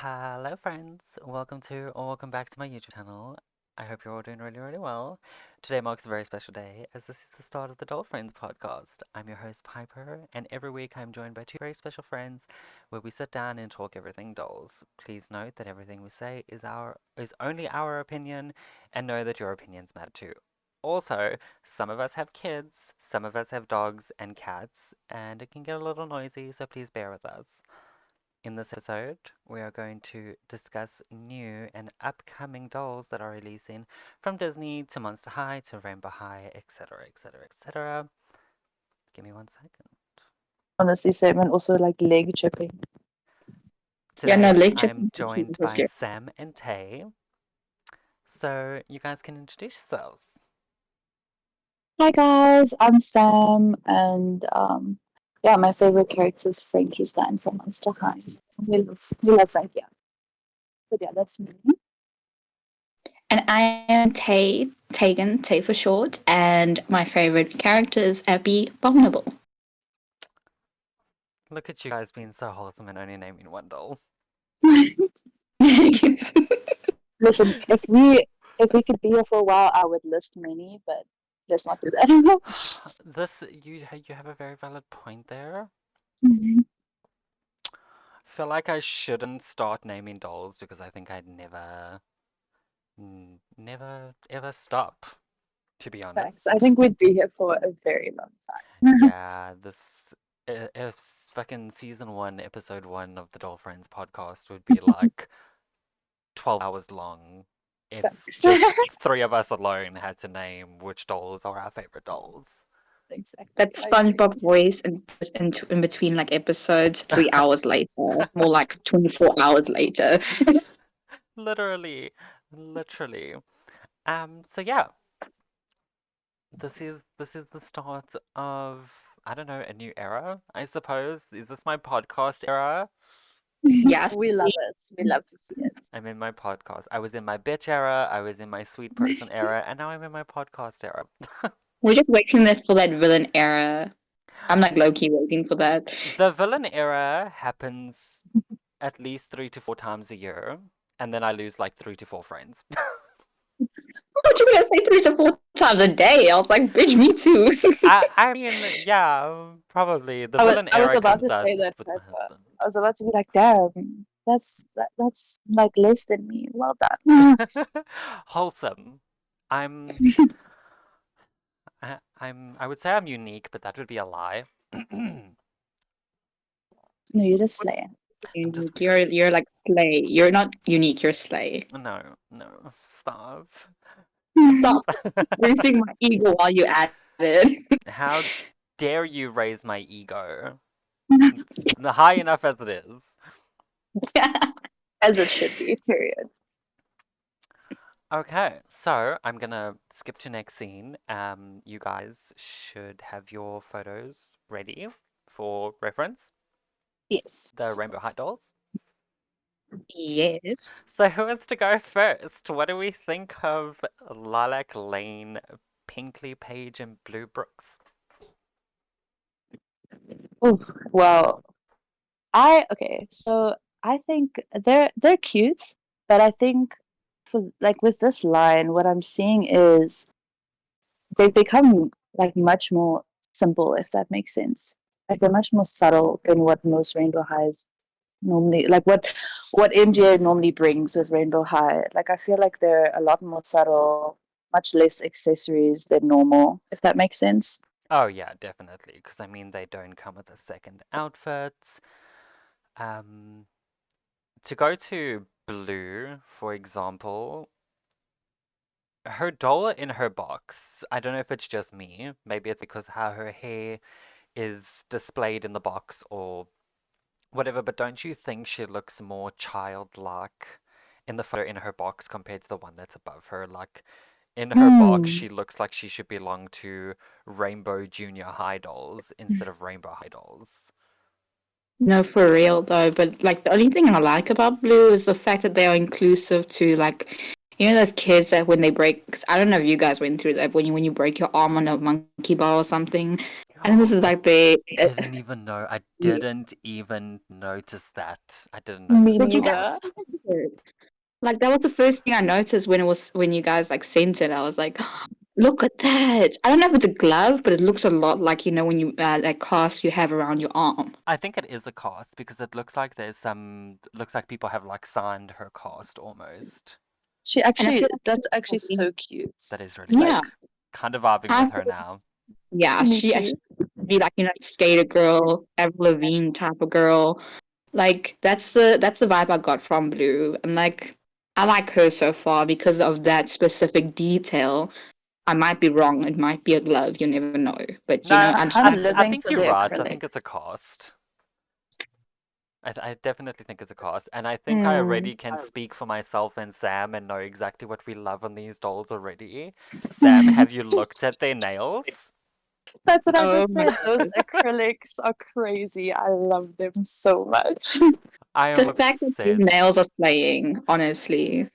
Hello, friends. Welcome back to my YouTube channel. I hope you're all doing really, really well. Today marks a very special day as this is the start of the Doll Friends podcast. I'm your host, Piper, and every week I'm joined by two very special friends where we sit down and talk everything dolls. Please note that everything we say is only our opinion, and know that your opinions matter too. Also, some of us have kids, some of us have dogs and cats, and it can get a little noisy, so please bear with us. In this episode, we are going to discuss new and upcoming dolls that are releasing from Disney to Monster High to Rainbow High, etc., etc., etc. Give me 1 second. Honestly, same, and also like leg chipping. Yeah, no, Today, leg I'm chipping is joined by here. Sam and Tay, so you guys can introduce yourselves. Hi guys, I'm Sam, and yeah, my favorite character is Frankenstein from Monster High. We love Frankie. But yeah, that's me. And I am Tay, Tegan, Tay for short, and my favorite character is Abby Abominable. Look at you guys being so wholesome and only naming one doll. Listen, if we could be here for a while, I would list many, but let's not do that. You have a very valid point there. Feel like I shouldn't start naming dolls because I think I'd never ever stop, to be Facts. honest. I think we'd be here for a very long time. Yeah, if fucking season one, episode one of the Doll Friends podcast would be like 12 hours long if Facts. just three of us alone had to name which dolls are our favorite dolls. Exactly. That's I agree. SpongeBob voice in between like episodes, 3 hours later, more like 24 hours later. Literally, literally. So yeah, this is the start of, I don't know, a new era, I suppose. Is this my podcast era? Yes, We love it. We love to see it. I'm in my podcast. I was in my bitch era, I was in my sweet person era, and now I'm in my podcast era. we're just waiting for that villain era. I'm like low key waiting for that. The villain era happens at least 3 to 4 times a year, and then I lose like 3 to 4 friends. I thought you were gonna say 3 to 4 times a day. I was like, bitch, me too. I mean, yeah, probably. The villain I was era about comes to out say that, with my Pepper. husband. I was about to be like, damn, that's like less than me. Well done. Wholesome. I'm I would say I'm unique, but that would be a lie. I'm No, you're just Slayer. just You're like slay. You're not unique. You're slay. no, stop. Stop raising my ego while you at it. How dare you raise my ego? It's high enough as it is. As it should be, period. Okay, so I'm gonna skip to next scene. You guys should have your photos ready for reference. Yes. The Rainbow High dolls. Yes. So who wants to go first? What do we think of Lilac Lane, Pinkley Page, and Blue Brooks? Oh, well, okay, so I think they're cute, but I think for like with this line, what I'm seeing is they've become like much more simple, if that makes sense. Like they're much more subtle than what most Rainbow Highs normally like what MJ normally brings with Rainbow High. Like I feel like they're a lot more subtle, much less accessories than normal, if that makes sense. Oh yeah, definitely. Because I mean, they don't come with a second outfit. Um, to go to Blue, for example, her doll in her box. I don't know if it's just me. Maybe it's because how her hair is displayed in the box or whatever, but don't you think she looks more childlike in the photo in her box compared to the one that's above her? Like in her box, Mm. she looks like she should belong to Rainbow Junior High dolls instead of Rainbow High dolls. No, for real though. But like the only thing I like about Blue is the fact that they are inclusive to like those kids that when they break. 'Cause I don't know if you guys went through that when you break your arm on a monkey bar or something. And this is I like the didn't even know. I didn't even notice that. I didn't Me notice that like you neither. cast. like that was the first thing I noticed when you guys like sent it. I was like, look at that. I don't know if it's a glove, but it looks a lot like when you like cast you have around your arm. I think it is a cast because it looks like there's some. Looks like people have like signed her cast almost. She And I actually, feel that's actually like so cute. That is really yeah, cute. Kind of vibing I with feel her now. yeah, Me she too. actually be like skater girl, Avril Lavigne type of girl. Like that's the vibe I got from Blue, and like I like her so far because of that specific detail. I might be wrong. It might be a glove. You never know. But No, I just I'm think I living think for you're the right. I think it's a acrylics. cast. I definitely think it's a cast, and I think I Mm. already can speak for myself and Sam and know exactly what we love on these dolls already. Sam, have you looked at their nails? That's what I oh just my said. Those god, acrylics are crazy. I love them so much. I am the fact that these obsessed. nails are slaying. Honestly,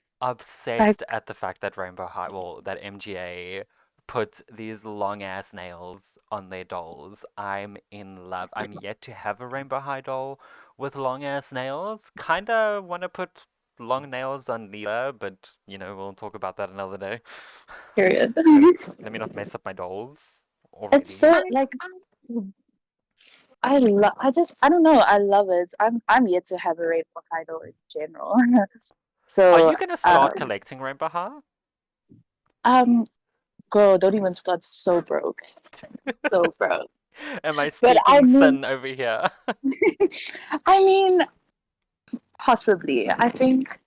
Like, Obsessed at the fact that Rainbow High, well, that MGA put these long ass nails on their dolls. I'm in love. I'm yet to have a Rainbow High doll with long ass nails. Kinda want to put long nails on Lila, but we'll talk about that another day. period. Let, let me not mess up my dolls It's already. so like I don't know. I love it. I'm yet to have a rainbow idol in general. Are So you gonna start collecting Rainbow High? um girl, don't even start. So broke. So broke. Am I But I speaking mean sin over here? I mean possibly. I think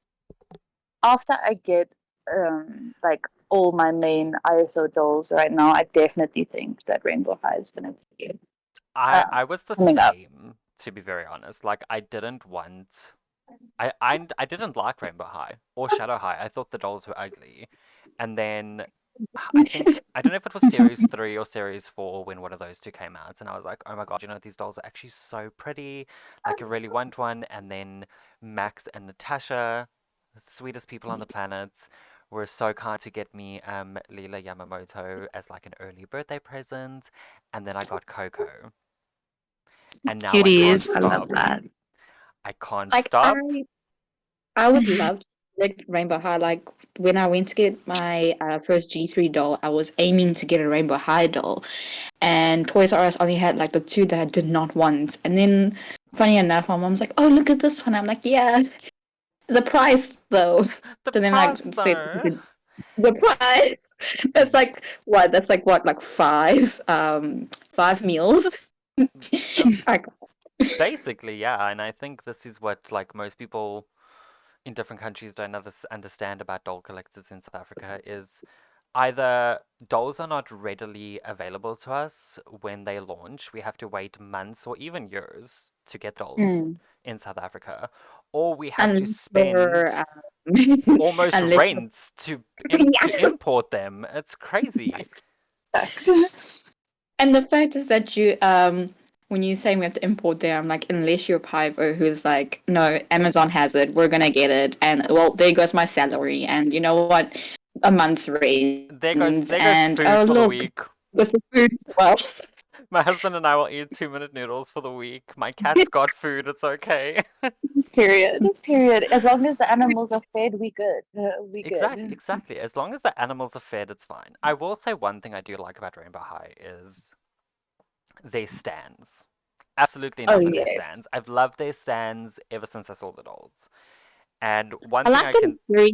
after I get like all my main ISO dolls right now, I definitely think that Rainbow High is gonna be I was the coming up. same, to be very honest. Like I didn't want I didn't like Rainbow High or Shadow High. I thought the dolls were ugly. And then I think I don't know if it was series 3 or series 4 when one of those two came out and I was like, "Oh my God, these dolls are actually so pretty. Like I really want one." And then Max and Natasha, the sweetest people on the planet, were so kind to get me Lila Yamamoto as like an early birthday present, and then I got Coco. And now I can't Cuties, I love stop. that. I can't like stop. I would love to collect Rainbow High. Like when I went to get my first G3 doll, I was aiming to get a Rainbow High doll, and Toys R Us only had like the two that I did not want. And then, funny enough, my mom's like, "Oh, look at this one." I'm like, "Yeah." The price though. The So then I price said though. the price. That's like what? That's like what? Like five meals. Uh, I, Basically, yeah, and I think this is what like most people in different countries don't understand about doll collectors in South Africa is either dolls are not readily available to us when they launch. We have to wait months or even years to get dolls Mm. in South Africa, or we have to unless you're spend almost unless rent to yeah. import them. It's crazy. Facts. And the fact is that you when you say we have to import there, I'm like, unless you're Pivo who's like, no, Amazon has it, we're gonna get it, and well, there goes my salary, and you know what, a month's raisins, There goes and food oh for the look, week. there's the food as well. My husband and I will eat 2-minute noodles for the week. My cat's got food, it's okay. Period. Period. As long as the animals are fed, we good. We Exactly, good. exactly. As long as the animals are fed, it's fine. I will say one thing I do like about Rainbow High is their stands. Absolutely Oh love their yes. stands. I've loved their stands ever since I saw the dolls. And one I thing like I that it's can very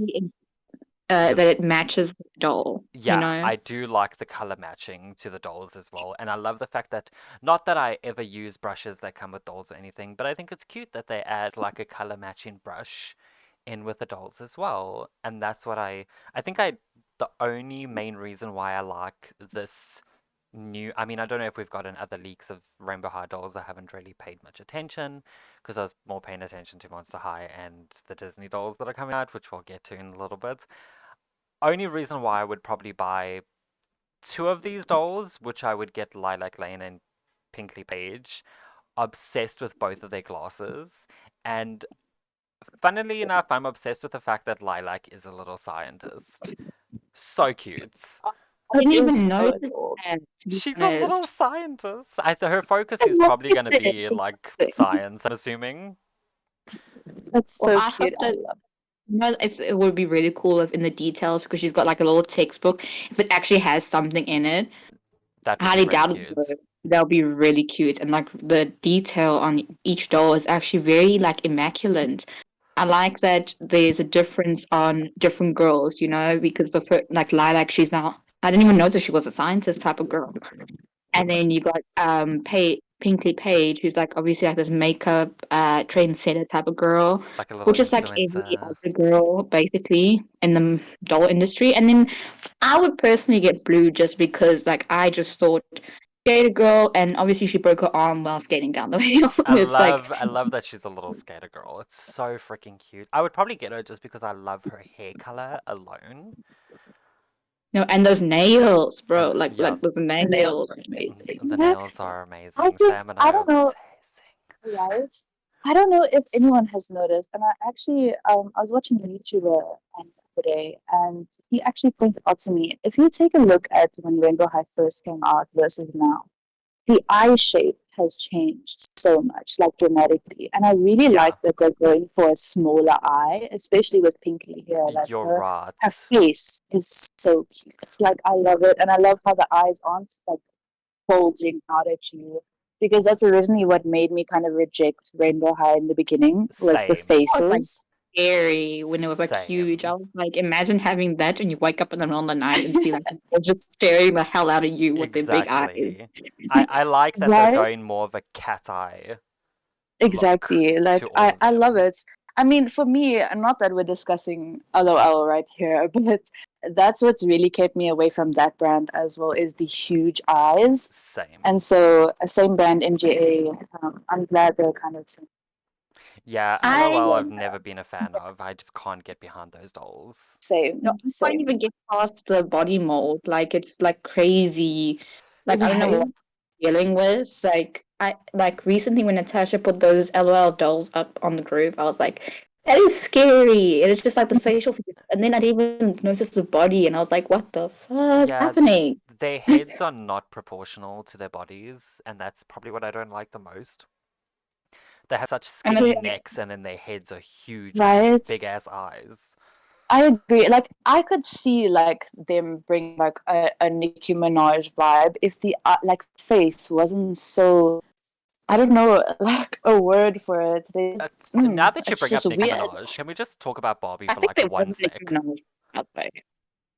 the that it matches the doll, you Yeah, know. I do like the color matching to the dolls as well. And I love the fact that, not that I ever use brushes that come with dolls or anything, but I think it's cute that they add like a color matching brush in with the dolls as well. And that's what I think the only main reason why I like this I mean, I don't know if we've gotten other leaks of Rainbow High dolls. I haven't really paid much attention because I was more paying attention to Monster High and the Disney dolls that are coming out, which we'll get to in a little bit. Only reason why I would probably buy two of these dolls, which I would get Lilac Lane and Pinkley Page, obsessed with both of their glasses. And funnily enough, I'm obsessed with the fact that Lilac is a little scientist. So cute. I It didn't is even so notice adorable. that, to be She's a little honest. scientist. Her focus I is love probably going to be it. like Exactly. science, I'm assuming. That's Well, so I cute. hope I that love it would be really cool if in the details, because she's got like a little textbook, if it actually has something in it. That I would be highly really doubt it, cute. but that'll be really cute. And like the detail on each doll is actually very like immaculate. I like that there's a difference on different girls, because like Lilac, she's now, I didn't even notice she was a scientist type of girl. And then you got Pinkley Page, who's like obviously like this makeup trendsetter type of girl, Like a little which is like every influencer. other girl basically in the doll industry. And then I would personally get Blue just because like I just thought skater girl, and obviously she broke her arm while skating down the hill. It's like, I love that she's a little skater girl. It's so freaking cute. I would probably get her just because I love her hair color alone. no, and those nails, bro, And like yeah, those the nails nails. are amazing. the Yeah, nails are I amazing. think Sam and I I are don't know, obsessing. guys. I don't know if anyone has noticed, and I actually I was watching a YouTuber today, and he actually pointed out to me, if you take a look at when Rainbow High first came out versus now, the eye shape has changed so much, like dramatically. And I really like Yeah, that they're going for a smaller eye, especially with Pinkley here. Like you're her right. face is so cute. It's like I love it, and I love how the eyes aren't like bulging out at you. Because that's originally what made me kind of reject Rainbow High in the beginning was the Same. Was like faces. scary when it was like huge. I Same. was like, imagine having that and you wake up in the middle of the night and see like people just staring the hell out of you with their big eyes. Exactly. I like that they're Right? going more of a cat eye look Exactly. to Like all of I love them. it. I mean, for me, not that we're discussing LOL right here, but that's what's really kept me away from that brand as well is the huge eyes. And Same. so, same brand MGA. I'm glad they're kind of Yeah, I LOL exploring I've never been a fan of. I just can't get behind those dolls. No, same, I can't same. even get past the body mold. Like it's like crazy. Like I don't know what Right? I'm dealing with. Like I like recently when Natasha put those LOL dolls up on the group, I was like, that is scary. And it's just like the facial features. And then I didn't even notice the body, and I was like, what the fuck Yeah, happening? their heads are not proportional to their bodies, and that's probably what I don't like the most. They have such And skinny then, necks, and then their heads are huge with these Right? big ass eyes. I agree. Like I could see like them bring like a Nicki Minaj vibe if the like face wasn't so I don't know like a word for it. Uh, now that you It's bring just up Nicki weird. Minaj, can we just talk about Barbie I for think like there one wasn't sec? even nice that way.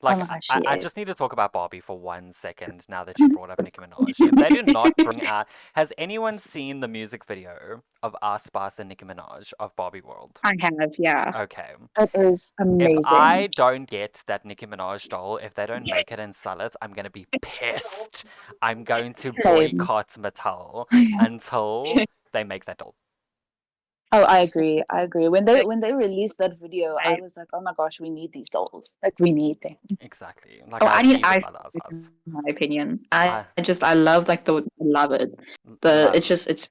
Oh Like, my gosh, I just yes. need to talk about Barbie for 1 second now that you brought up Nicki Minaj. If they do not bring out. Has anyone seen the music video of Us, Spice, and Nicki Minaj of Barbie World? I have, yeah. Okay. It is If I amazing. don't get that Nicki Minaj doll, if they don't make it and sell it, I'm gonna be pissed. I'm going to Same. boycott Mattel until they make that doll. Oh, I agree. I agree. Like, When they released that video, I I, was like, oh my gosh, we need these dolls. Like we need them. Exactly. Like, oh, I I need even ice, buy the Us in Us. my opinion. I I just, I love like I love it. It's love. just, it's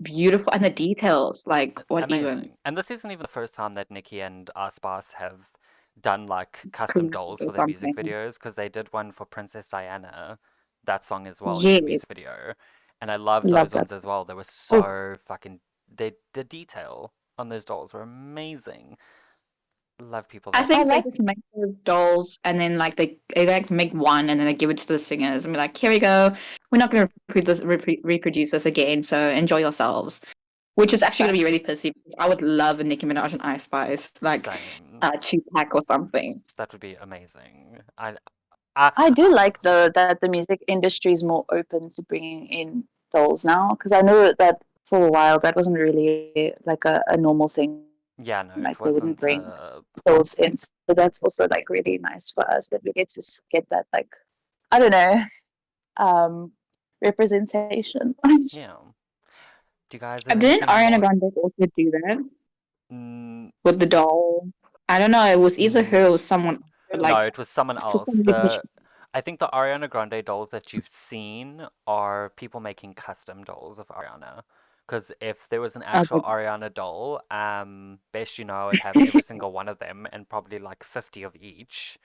beautiful, and the details, like what even Amazing. And this isn't even the first time that Nicki and Aspas have done like custom created dolls or for their music something. videos because they did one for Princess Diana, that song as well in the Yeah, music video. And I love Love those that. ones as well. They were Oh, so fucking the detail on those dolls were amazing. Love people I that I think they like just make those dolls and then like they like make one and then they give it to the singers and be like, here we go. We're not going to reproduce this again, so enjoy yourselves. Which is actually going to be that. really pissy because I would love a Nicki Minaj and Ice Spice like same. 2 pack or something. That would be amazing. I, I do like though that the music industry is more open to bringing in dolls now because I know that for a while that wasn't really like a normal thing. yeah, no, it Like they wouldn't wasn't. bring dolls in, so that's also like really nice for us that we get to get that like I don't know um representation. Yeah. Do you guys have Didn't anything Ariana more? Grande also do that Mm, with the doll? I don't know. It was either her mm, or someone. But no, like, it was someone for else. some reason, I think the Ariana Grande dolls that you've seen are people making custom dolls of Ariana. Because if there was an actual okay. Ariana doll, best you know, I would have every single one of them and probably like 50 of each.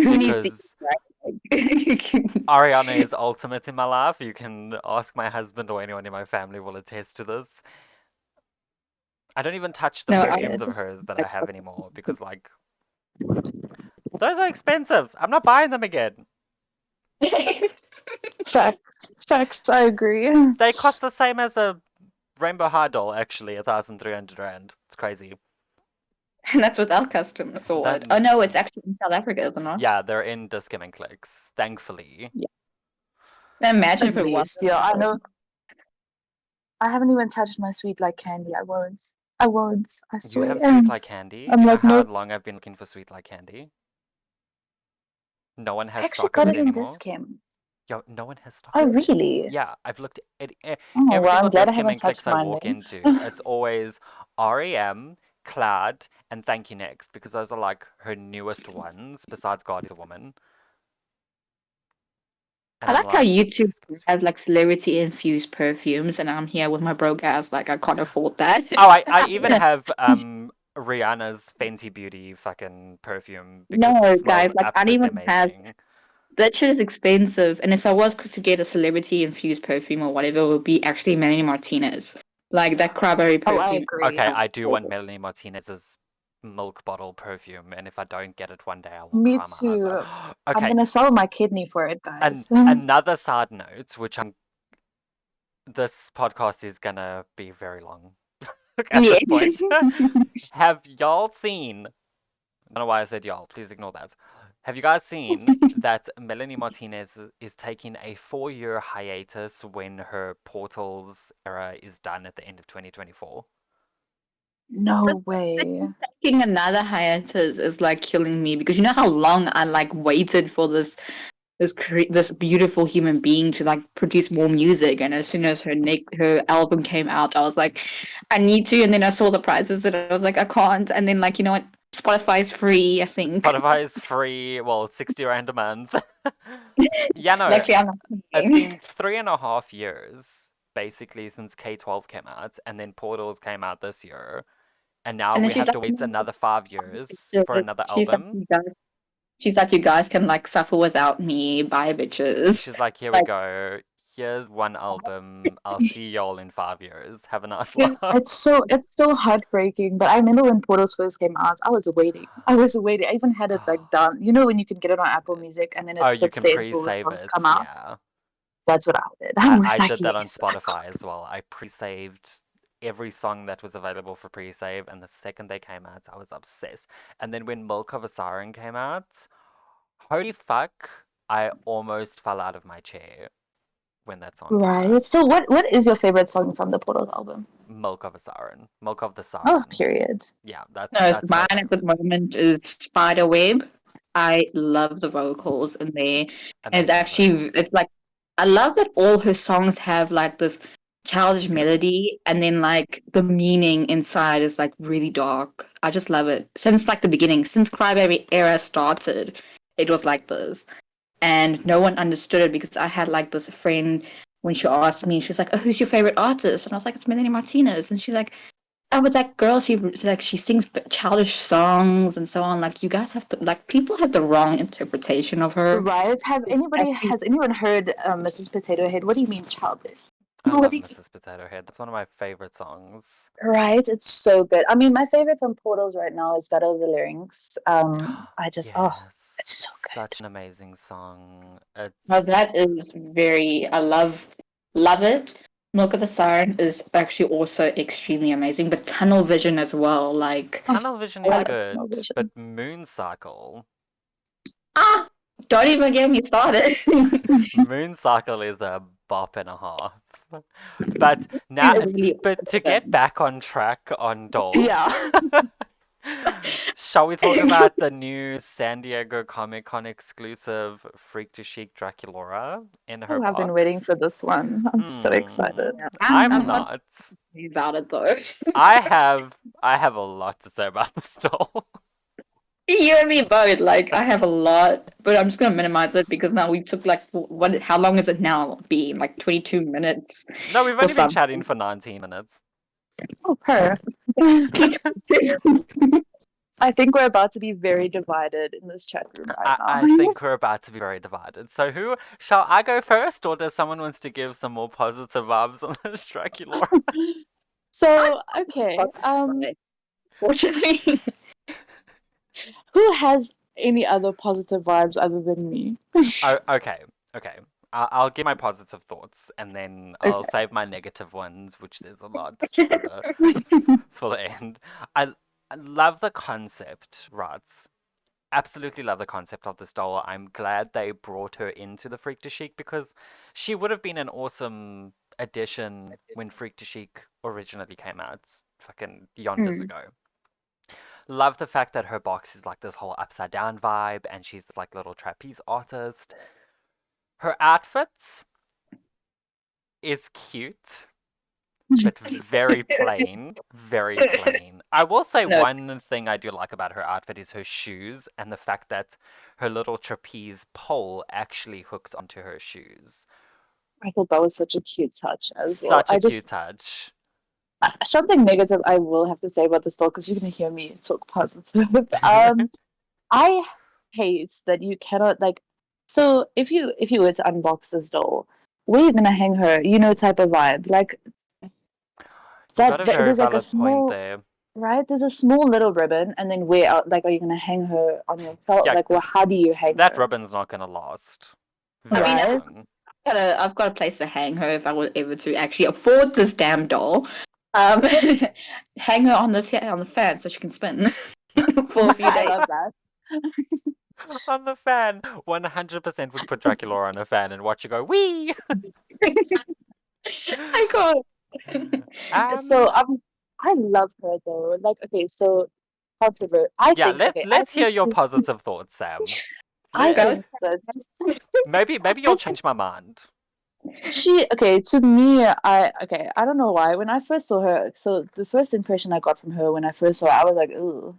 Who needs to eat, because right? Ariana is ultimate in my life. You can ask my husband or anyone in my family will attest to this. I don't even touch the No, perfumes of hers that I have anymore because, like, those are expensive. I'm not buying them again. I Facts. Facts. I agree. They cost the same as a Rainbow High doll, actually, 1,300 rand. It's crazy. and that's without customs or That, what? Oh no, it's actually in South Africa, is it not? yeah, they're in Discount and Clicks, thankfully. Yeah. Imagine At if it was. least, yeah. I know. I haven't even touched my sweet like candy. I won't. I won't. I You swear. have Sweet Like Candy? I'm You know like, how nope. long I've been looking for Sweet Like Candy? No one I has actually stock of got it it in anymore. Discam. Yo, no one has stock Oh, of it. really? Yeah, I've looked at Oh, every well, single I'm glad I Discount haven't and Clicks touched I mine walk then. into. It's always REM, Cloud, and Thank You Next because those are like her newest ones besides God is a Woman. And I I'm like how like, you two please give me Sweet have Like like celebrity infused perfumes, and I'm here with my broke ass, like I can't afford that. Oh, I even have Rihanna's Fenty Beauty fucking perfume because it No, smells guys, like I don't absolutely even have amazing. that shit is expensive. And if I was to get a celebrity infused perfume or whatever, it would be actually Melanie Martinez. Like that cranberry Oh, I perfume. agree. Okay, I do want Melanie Martinez's milk bottle perfume, and if I don't get it one day, I will Me cry my eyes too. out. I'm Okay, gonna sell my kidney for it, and guys. another side note, which I'm this podcast is gonna be very long at Yeah. this point. Have y'all seen? I don't know why I said y'all. Please ignore that. Have you guys seen that Melanie Martinez is taking a 4-year hiatus when her Portals era is done at the end of 2024? The No fact that way. you're taking another hiatus is like killing me because you know how long I like waited for this beautiful human being to like produce more music, and as soon as her album came out, I was like, I need to, and then I saw the prices and I was like, I can't, and then like you know what, Spotify is free, I think. Spotify is free, well, 60 rand a month. Yeah, no, Luckily, I'm not it's paying. been 3.5 years basically since K12 came out, and then Portals came out this year, and now And then we she's have like, to wait another 5 years for another she's like, album. you guys can like suffer without me, bye bitches. She's like, here we Like, go. Here's one album. I'll see y'all in 5 years. Have a nice life. It's so heartbreaking. But I remember when Portals first came out, I was waiting. I was waiting. I even had it like done. You know when you can get it on Apple Music and then Oh, it you sits can there until the pre-save songs it. come out. Yeah. That's what I did. I I, was I like, did that on yes, I Spotify got as well. I pre-saved every song that was available for pre-save, and the second they came out, I was obsessed. And then when Milk of a Siren came out, holy fuck, I almost fell out of my chair when that song came out. right. So what is your favorite song from the Portals album? Milk of a Siren. Milk of the Oh, Siren. period. Yeah, no, that's mine my at the favorite. moment is Spiderweb. I love the vocals in there. And it's Amazing actually, vocals. it's like, I love that all her songs have like this childish melody and then like the meaning inside is like really dark. I just love it. Since like the beginning, since Crybaby era started, it was like this. And no one understood it because I had like this friend when she asked me, she's like, "Oh, who's your favorite artist?" And I was like, "It's Melanie Martinez." And she's like, "Oh, but that girl, she sings childish songs and so on. Like you guys have to like people have the wrong interpretation of her." Right. Have It's anybody actually has anyone heard Mrs. Potato Head? What do you mean childish? I What love do you Mrs. Potato Head. That's one of my favorite songs. Right, it's so good. I mean, my favorite from Portals right now is Battle of the Larynx. I just it's Yes, so good. such an amazing song. no, It's that is very I love it. Milk of the Siren is actually also extremely amazing, but Tunnel Vision as well. Oh, Tunnel Vision I is love good, Tunnel but Vision. Moon Cycle, ah, don't even get me started. Moon Cycle is a bop and a half. But now, It really but to get back on track on dolls, Yeah. shall we talk about the new San Diego Comic Con exclusive Freak to Chic Draculaura in her Oh, I've been waiting for box? this one. I'm so excited. I'm I'm not not. happy about it though. I have I have a lot to say about this doll. You and me both. Like I have a lot, but I'm just gonna minimize it because now we took like what? How long has it now been? Like 22 minutes No, we've or only been chatting something. for 19 minutes. Oh, her. Basically 22. I think we're about to be very divided in this chat room right now. I think we're about to be very divided. So who shall I go first, or does someone wants to give some more positive vibes on this Dracula? I'm So, okay, right, fortunately. who has any other positive vibes other than me? Oh, okay, okay. I'll give my positive thoughts, and then I'll Okay. save my negative ones, which there's a lot, for the end. I, I love the concept, right? Absolutely love the concept of this doll. I'm glad they brought her into the Freak to Chic because she would have been an awesome addition when Freak to Chic originally came out, fucking yonders Mm. ago. Love the fact that her box is like this whole upside down vibe, and she's this like little trapeze artist. Her outfits is cute, but very plain, very plain. I will say No, one thing I do like about her outfit is her shoes and the fact that her little trapeze pole actually hooks onto her shoes. I thought that was such a cute touch as well. Such a cute touch. Something negative I will have to say about the store because you're gonna hear me talk positive. I hate that you cannot like. So if you were to unbox this doll, where you gonna hang her? You know, type of vibe. Like You got a that very there's like a valid point small there. right. There's a small little ribbon, and then where out? Like, are you gonna hang her on your belt? Yeah, Like, well, 'cause how do you hang that her? ribbon's not gonna last I very mean, Right. long. I've got a place to hang her if I was able to actually afford this damn doll. Um, hang her on the fan so she can spin for a few I days. love that. On the fan, 100% would put Dracula on a fan and watch you go wee. I can't. So um, I love her though. Like, okay, so controversial. I yeah, think let okay, I let's hear think your she's positive thoughts, Sam. I Go. Let's think that maybe I you'll change my mind. she okay to me I don't know why when I first saw her, so the first impression I got from her when I first saw her I was like, ooh.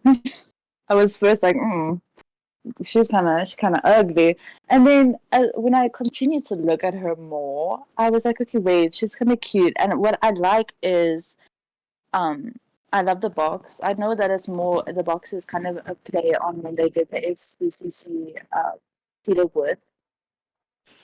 I was first like, she's kind of ugly, and then when I continued to look at her more I was like, okay, wait, she's kind of cute, and what I like is um I love the box. I know that it's more the box is kind of a play on when they did the SBCC Cedar Wood.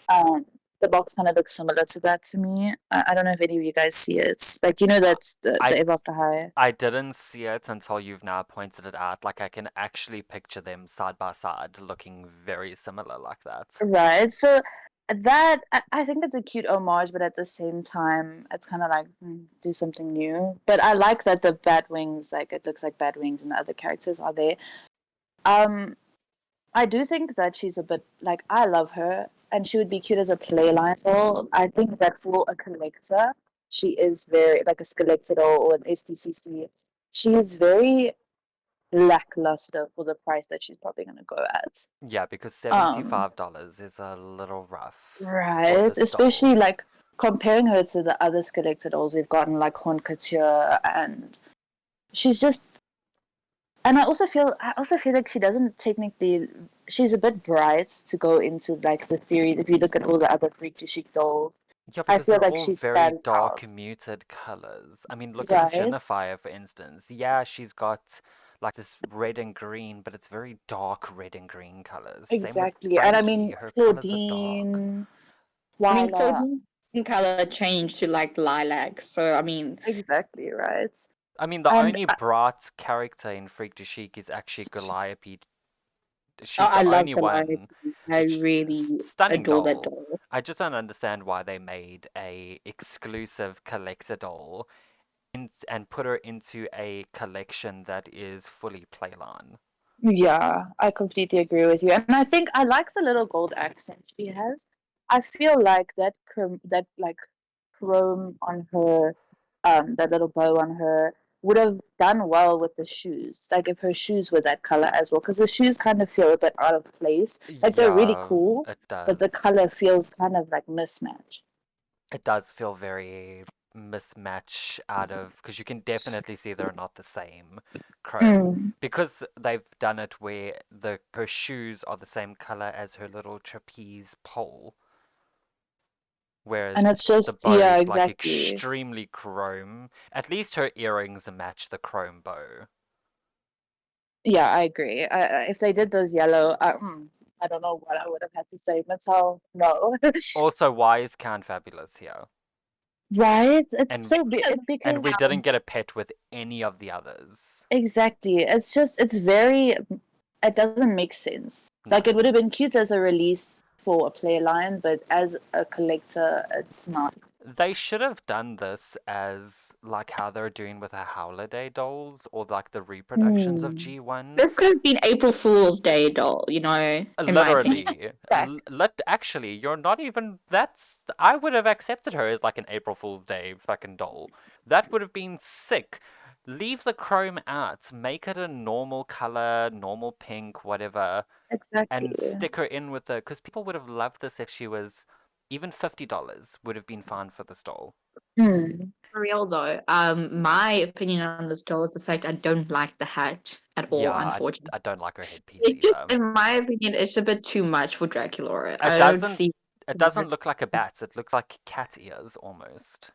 Um, the box kind of looks similar to that to me. I don't know if any of you guys see it. Like, you know, that's the I Ever After High, I didn't see it until you've now pointed it out. Like I can actually picture them side by side, looking very similar like that. right? So that I think that's a cute homage, but at the same time, it's kind of like do something new. But I like that the bat wings, like it looks like bat wings, and the other characters are there. Um, I do think that she's a bit like I love her, and she would be cute as a playline doll. I think that for a collector, she is very like a collector doll or an SDCC. She is very lackluster for the price that she's probably gonna go at. Yeah, because Um, $75 is a little rough for right, this doll. especially like comparing her to the other skeleton dolls we've gotten, like Horn Couture, and she's just and I also feel like she doesn't technically she's a bit bright to go into like the series. If you look at all the other Freak to Chic dolls, Yeah, I because feel they're like all she very stands dark, out. muted colors. I mean, look at Right? Jennifer, for instance. Yeah, she's got like this red and green, but it's very dark red and green colors. Same with Exactly. And I Frankie, mean her colors are dark. Claudine, I mean, Twyla, Claudine's skin color changed to like lilac, so I mean, exactly, right? I mean, the And only bright character in Freak to Chic is actually Calliope. oh, She's I the love only Goliath. one. I It's really stunning adore that doll. doll. I just don't understand why they made a exclusive collector doll and put her into a collection that is fully Playline. yeah, I completely agree with you. And I think I like the little gold accent she has. I feel like that like chrome on her, that little bow on her would have done well with the shoes. Like if her shoes were that color as well, because the shoes kind of feel a bit out of place. Like they're really Yeah, cool, it but the does. color feels kind of like mismatched. It does feel very mismatch out of because you can definitely see they're not the same chrome Mm. because they've done it where the her shoes are the same color as her little trapeze pole, And whereas it's the just, bow yeah, is like exactly. extremely chrome. At least her earrings match the chrome bow. Yeah, I agree. If they did those yellow, I don't know what I would have had to say. Mattel, no. Also, why is Can Fabulous here? Right? It's And so and because we didn't get a pet with any of the others. exactly. It's just it's very it doesn't make sense. Like No. it would have been cute as a release for a play line, but as a collector, it's not. They should have done this as like how they're doing with the Holiday dolls or like the reproductions of Hmm. G1. This could have been April Fool's Day doll, you know, in my opinion. Literally, Fact. actually, you're not even. That's. I would have accepted her as like an April Fool's Day fucking doll. That would have been sick. Leave the chrome out. Make it a normal color, normal pink, whatever, Exactly. and stick her in with the. Because people would have loved this if she was even $50 would have been fine for this doll. Hmm. For real though, my opinion on this doll is the fact I don't like the hat at all, Yeah, unfortunately. I don't like her headpiece It's just, either. in my opinion, it's a bit too much for Dracula. It I don't doesn't. see. It doesn't look like a bat's. It looks like cat ears almost.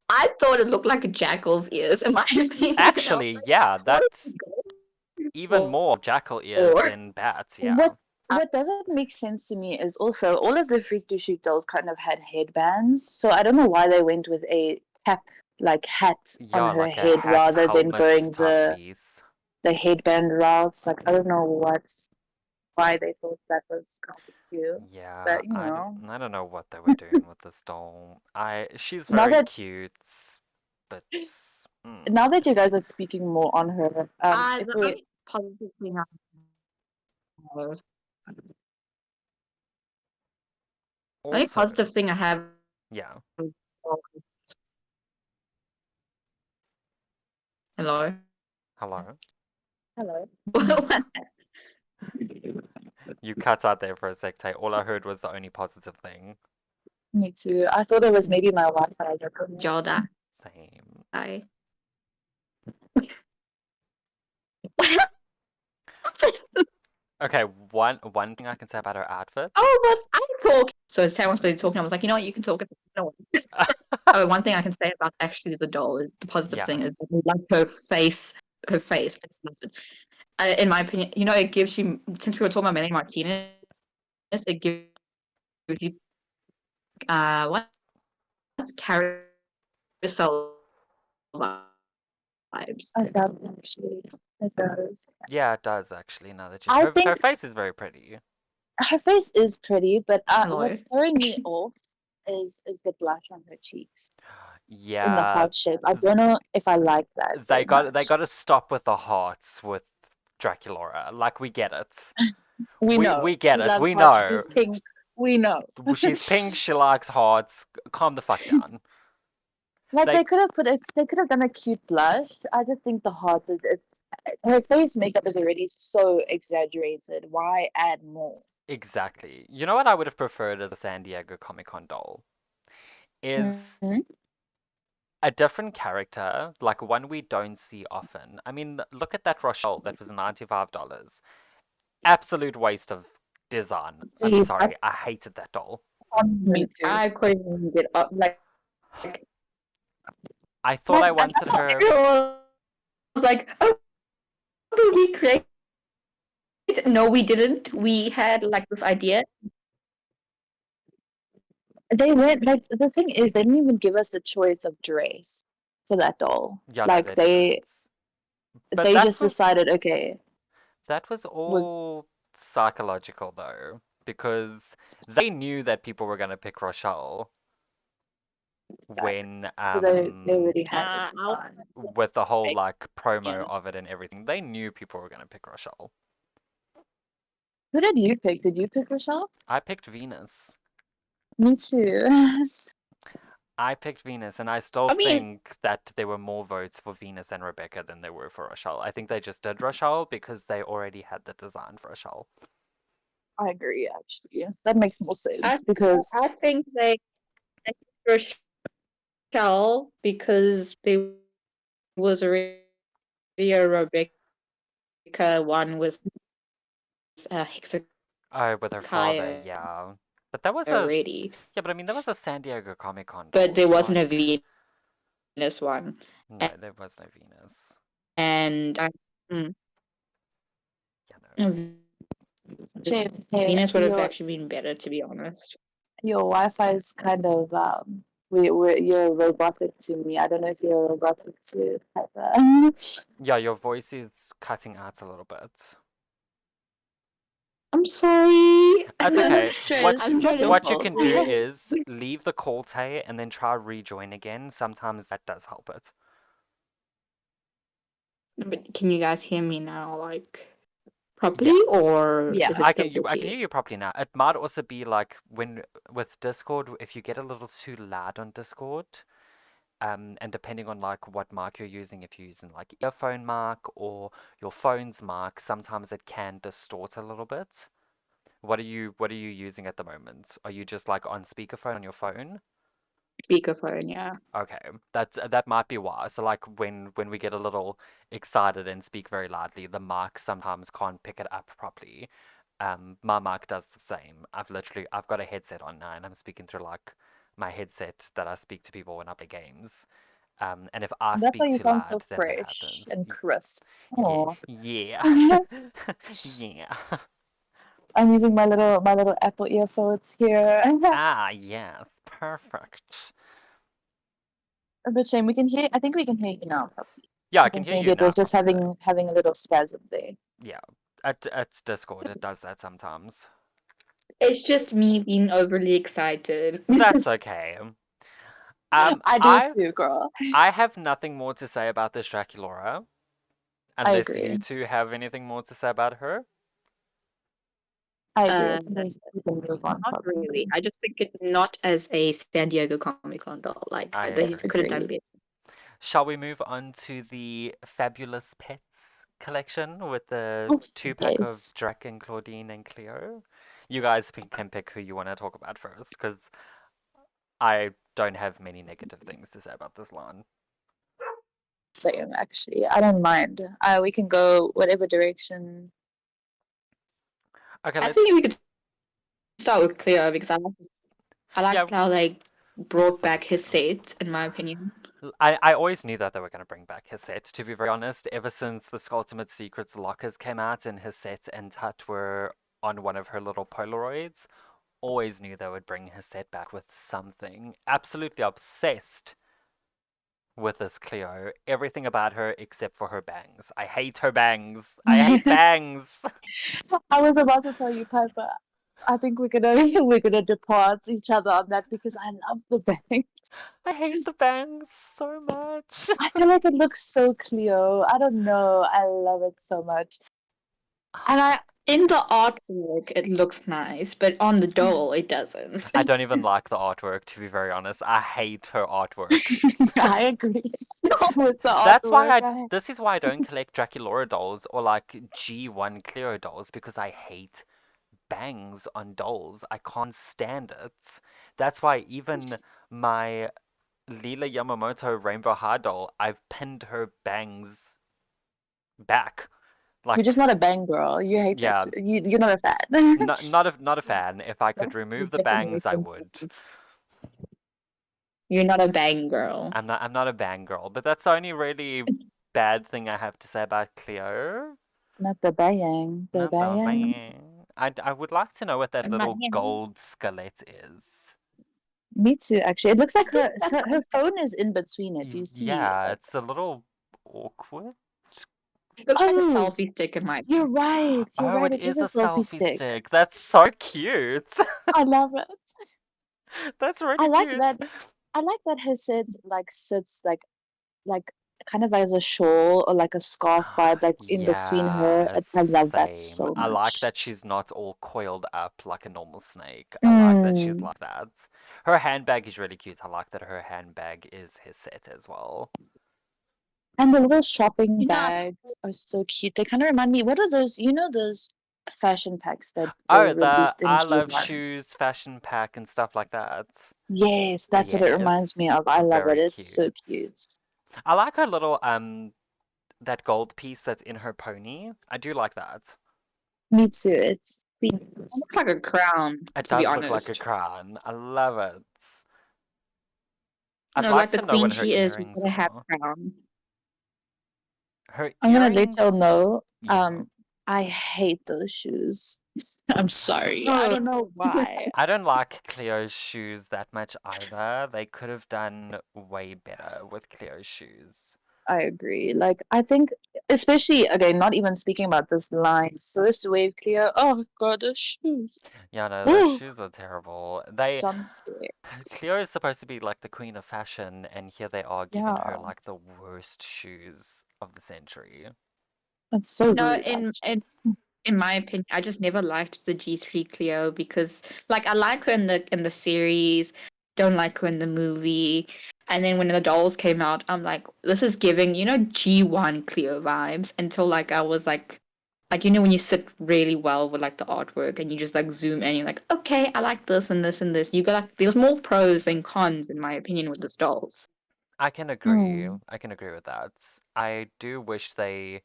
I thought it looked like a jackal's ears, in my opinion. I was Actually, like, yeah, what that's is it even going more jackal ears for? than bats, yeah. What doesn't make sense to me is also all of the Freak to Chic dolls kind of had headbands, so I don't know why they went with a cap like hat on Yeah, her like a head hat rather than helmet going type piece. the headband routes. Like I don't know why they thought that was kind of cute, Yeah, but you know, I don't know what they were doing with this doll. She's now very that cute, but now that you guys are speaking more on her, if The we only positive thing I have, only also, positive thing I have. yeah. Hello. Hello? hello, You cut out there for a sec, Tay. All I heard was the only positive thing. me too. I thought it was maybe my Wi-Fi that couldn't. Jordan. Same. I. Okay, one thing I can say about her outfit. Oh, was I talk? So Sam was busy talking. I was like, you know what, you can talk. No worries. Oh, one thing I can say about actually the doll is the positive Yeah, thing is that I like her face. Her face. It's in my opinion, you know, it gives you. Since we were talking about Melanie Martinez, it gives you what's carousel vibes. I doubt actually it does. yeah, it does actually. Now that I her think face is very pretty. her face is pretty, but Hello. what's throwing me off is the blush on her cheeks in the Yeah, heart shape. I don't know if I like that very they much. got to stop with the hearts with Draculaura. Like we get it. We know We get she it. loves We hearts. know. She's pink. We know. She's pink, she likes hearts. Calm the fuck down. Like They they could have done a cute blush. I just think the heart is it's her face makeup is already so exaggerated. Why add more? exactly. You know what I would have preferred as a San Diego Comic Con doll is Mm-hmm. a different character, like one we don't see often. I mean, look at that Rochelle that was $95. Absolute waste of design. I'm sorry, I hated that doll. Me too. I couldn't even get up. I thought I wanted her. Everyone was like, "Oh, did we create?" No, we didn't. We had like this idea. They went like the thing is they didn't even give us a choice of dress for that doll. Yeah, no, Like they didn't. But they just decided, okay, that was we're all psychological though, because they knew that people were gonna pick Rochelle when facts. So they already had it I'll decided. with the whole Like, like promo yeah. of it and everything. They knew people were gonna pick Rochelle. who did you pick? Did you pick Rochelle? I picked Venus. Me too. I picked Venus, and I still I mean, think that there were more votes for Venus and Rebecca than there were for Rochelle. I think they just did Rochelle because they already had the design for Rochelle. I agree actually. That makes more I sense because I think they picked Rochelle because there was already a Rebecca one with Oh, with her father, Hezekiah yeah. But that was a already, yeah, but I mean that was a San Diego Comic Con but doll, there so wasn't a like Venus one. no, there was no Venus. And I, mm. no. Hey, Venus would have actually been better, to be honest. your Wi-Fi is kind of you're robotic to me. I don't know if you're robotic to Pepper. Yeah, your voice is cutting out a little bit. I'm sorry. That's Don't okay. stress. I'm It's trying not to your What you fault. can do is leave the call, Tay, and then try rejoin again. Sometimes that does help it. But can you guys hear me now, like Yeah. properly, or Yeah. is it still I can glitchy? hear you properly now. It might also be like when with Discord, if you get a little too loud on Discord, and depending on like what mic you're using, if you're using like earphone mic or your phone's mic, sometimes it can distort a little bit. What are you using at the moment? Are you just like on speakerphone on your phone? Speakerphone, yeah. Okay, that might be why. So like when we get a little excited and speak very loudly, the mic sometimes can't pick it up properly. My mic does the same. I've got a headset on now and I'm speaking through like my headset that I speak to people when I play games. And if I That's why speak you too sound so loud, then that fresh happens. and crisp. Yeah, Oh. yeah, yeah. I'm using my little Apple earphones here. Ah, yes, perfect. But shame, we can hear. I think we can hear you now. Yeah, I I can think hear maybe you it now was just properly though. having a little spasm there. Yeah, at Discord it does that sometimes. It's just me being overly excited. That's okay. I do I too, girl. I have nothing more to say about this Draculaura, I unless you agree. two have anything more to say about her. I agree. I uh, think we can move on Not really. probably. I just think it not as a San Diego Comic Con doll. Like I they could have done agree. Agree. better. Shall we move on to the Fabulous Pets collection with the Oh, two-pack of yes. Drac and Claudine and Cleo? You guys can pick who you want to talk about first, because I don't have many negative things to say about this line. Same, actually. I don't mind. We can go whatever direction. Okay, I let's. think we could start with Cleo because I Yeah, liked how they we can brought start back with his Cleo. set, in my opinion. I always knew that they were going to bring back his set, to be very honest. Ever since the Ultimate Secrets lockers came out and his set and Tut were on one of her little Polaroids, always knew they would bring his set back with something. Absolutely obsessed with this Cleo. Everything about her except for her bangs. I hate her bangs. I hate bangs. I was about to tell you, Piper. I think we're gonna we're gonna depart each other on that because I love the bang. I hate the bangs so much. I feel like it looks so Cleo. I don't know. I love it so much. And I In the artwork, it looks nice, but on the doll, it doesn't. I don't even like the artwork, to be very honest. I hate her artwork. I agree with the That's why artwork. this is why I don't collect Draculaura dolls or like G1 Cleo dolls because I hate bangs on dolls. I can't stand it. That's why even my Lila Yamamoto Rainbow High doll, I've pinned her bangs back. You're Like, just not a bang girl. You hate that. yeah, You're not a fan. not a fan. If I could That's the remove the bangs, I definition. would. You're not a bang girl. I'm not a bang girl, but that's the only really bad thing I have to say about Cleo. Not the bang. The Not the bang. bang. I would like to know what that And my little gold skeleton is. Me too, actually. It looks I like think that's her phone is in between it. Do you see? Yeah, it's a little awkward. it looks like a Oh, selfie stick in my you're opinion. right. You're Oh, right. it It is is a a selfie selfie stick. stick. That's so cute. I love it. That's I really like cute. that. I like that her set like sits like kind of like as a shawl or like a scarf vibe like in between her. Yeah, I love that same. so I like much. that she's not all coiled up like a normal snake. I like that she's Mm. like that. Her handbag is really cute. I like that her handbag is his set as well. And the little shopping You know, bags are so cute. They kind of remind me. What are those? You know those fashion packs that they Oh, the released in I love G1. shoes fashion pack and stuff like that. Yes, that's what it reminds Yes, me of. I love it. very It's so cute. cute. I like her little that gold piece that's in her pony. I do like that. Me too. It's it looks like a crown, It to be does look like a honest. crown. I love it. I'd No, like like the to know queen what her she is, she's earrings gonna have are. crown. Her I'm gonna let y'all earrings, know. yeah. I hate those shoes. I'm sorry. I Oh, don't know why. I don't like Cleo's shoes that much either. They could have done way better with Cleo's shoes. I agree. Like, I think, especially, again, not even speaking about this line, first wave clear. Oh, God, the shoes. Yeah, no, those Ooh, shoes are terrible. They jump scare. Cleo is supposed to be like the queen of fashion, and here they are giving her Yeah, like the worst shoes of the century. it's so no, rude, actually. in my opinion, I just never liked the G3 Cleo because like I like her in the series, don't like her in the movie. And then when the dolls came out, I'm like, this is giving, G1 Cleo vibes until like I was like when you sit really well with like the artwork and you just like zoom in, you're like, okay, I like this and this and this. You got like there's more pros than cons in my opinion with the dolls. I can agree. Mm. I can agree with that. I do wish they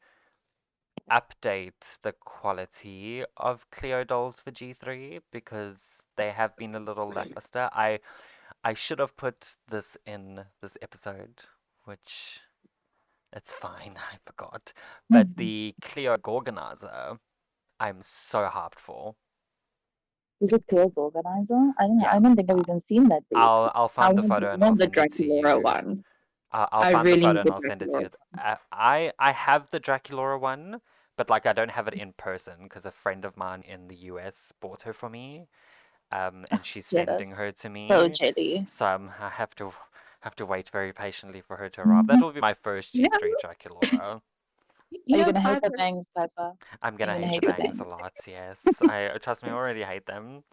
update the quality of Cleo dolls for G3 because they have been a little lackluster. I should have put this in this episode, which it's fine, I forgot. But the Cleo Gorganizer, I'm so hyped for. Is it clear organizer? I don't know. Yeah, I don't think I've I- even seen that baby. I'll I find the want, photo I and I'll want the send it to Draculaura you. one. I'll I find the really photo need and the I'll send it to Draculaura. you. I have the Draculaura one, but like I don't have it in person because a friend of mine in the US bought her for me, and she's sending her Jealous. to So me, jelly. so I have to wait very patiently for her to arrive. Mhm. That will be my first Yeah, G3 Draculaura. Are you gonna hate the Piper. bangs, Pepper? I'm Are you gonna gonna hate the hate the bangs a bangs? lot, yes. I trust me, I already hate them.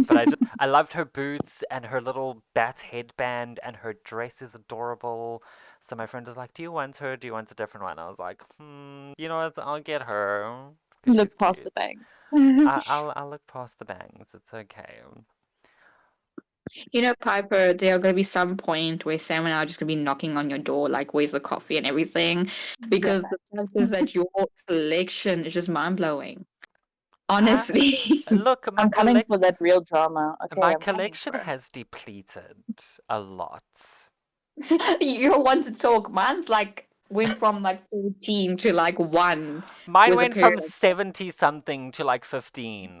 But I loved her boots and her little bat headband and her dress is adorable. So my friend was like, "Do you want her? Do you want a different one?" I was like, you know what? I'll get her because she's Look past cute. the bangs. I'll look past the bangs. It's okay. Piper, there are going to be some point where Sam and I are just going to be knocking on your door, like, where's the coffee and everything? Yeah, Because the fact is that your collection is just mind blowing. Uh, Honestly. look, I'm coming for that real drama. Okay, my I'm coming collection for it. has depleted a lot. You don't want to talk. Mine, like, went from, like, 14 to, like, 1 Mine with a went period from of. 70 something to like 15.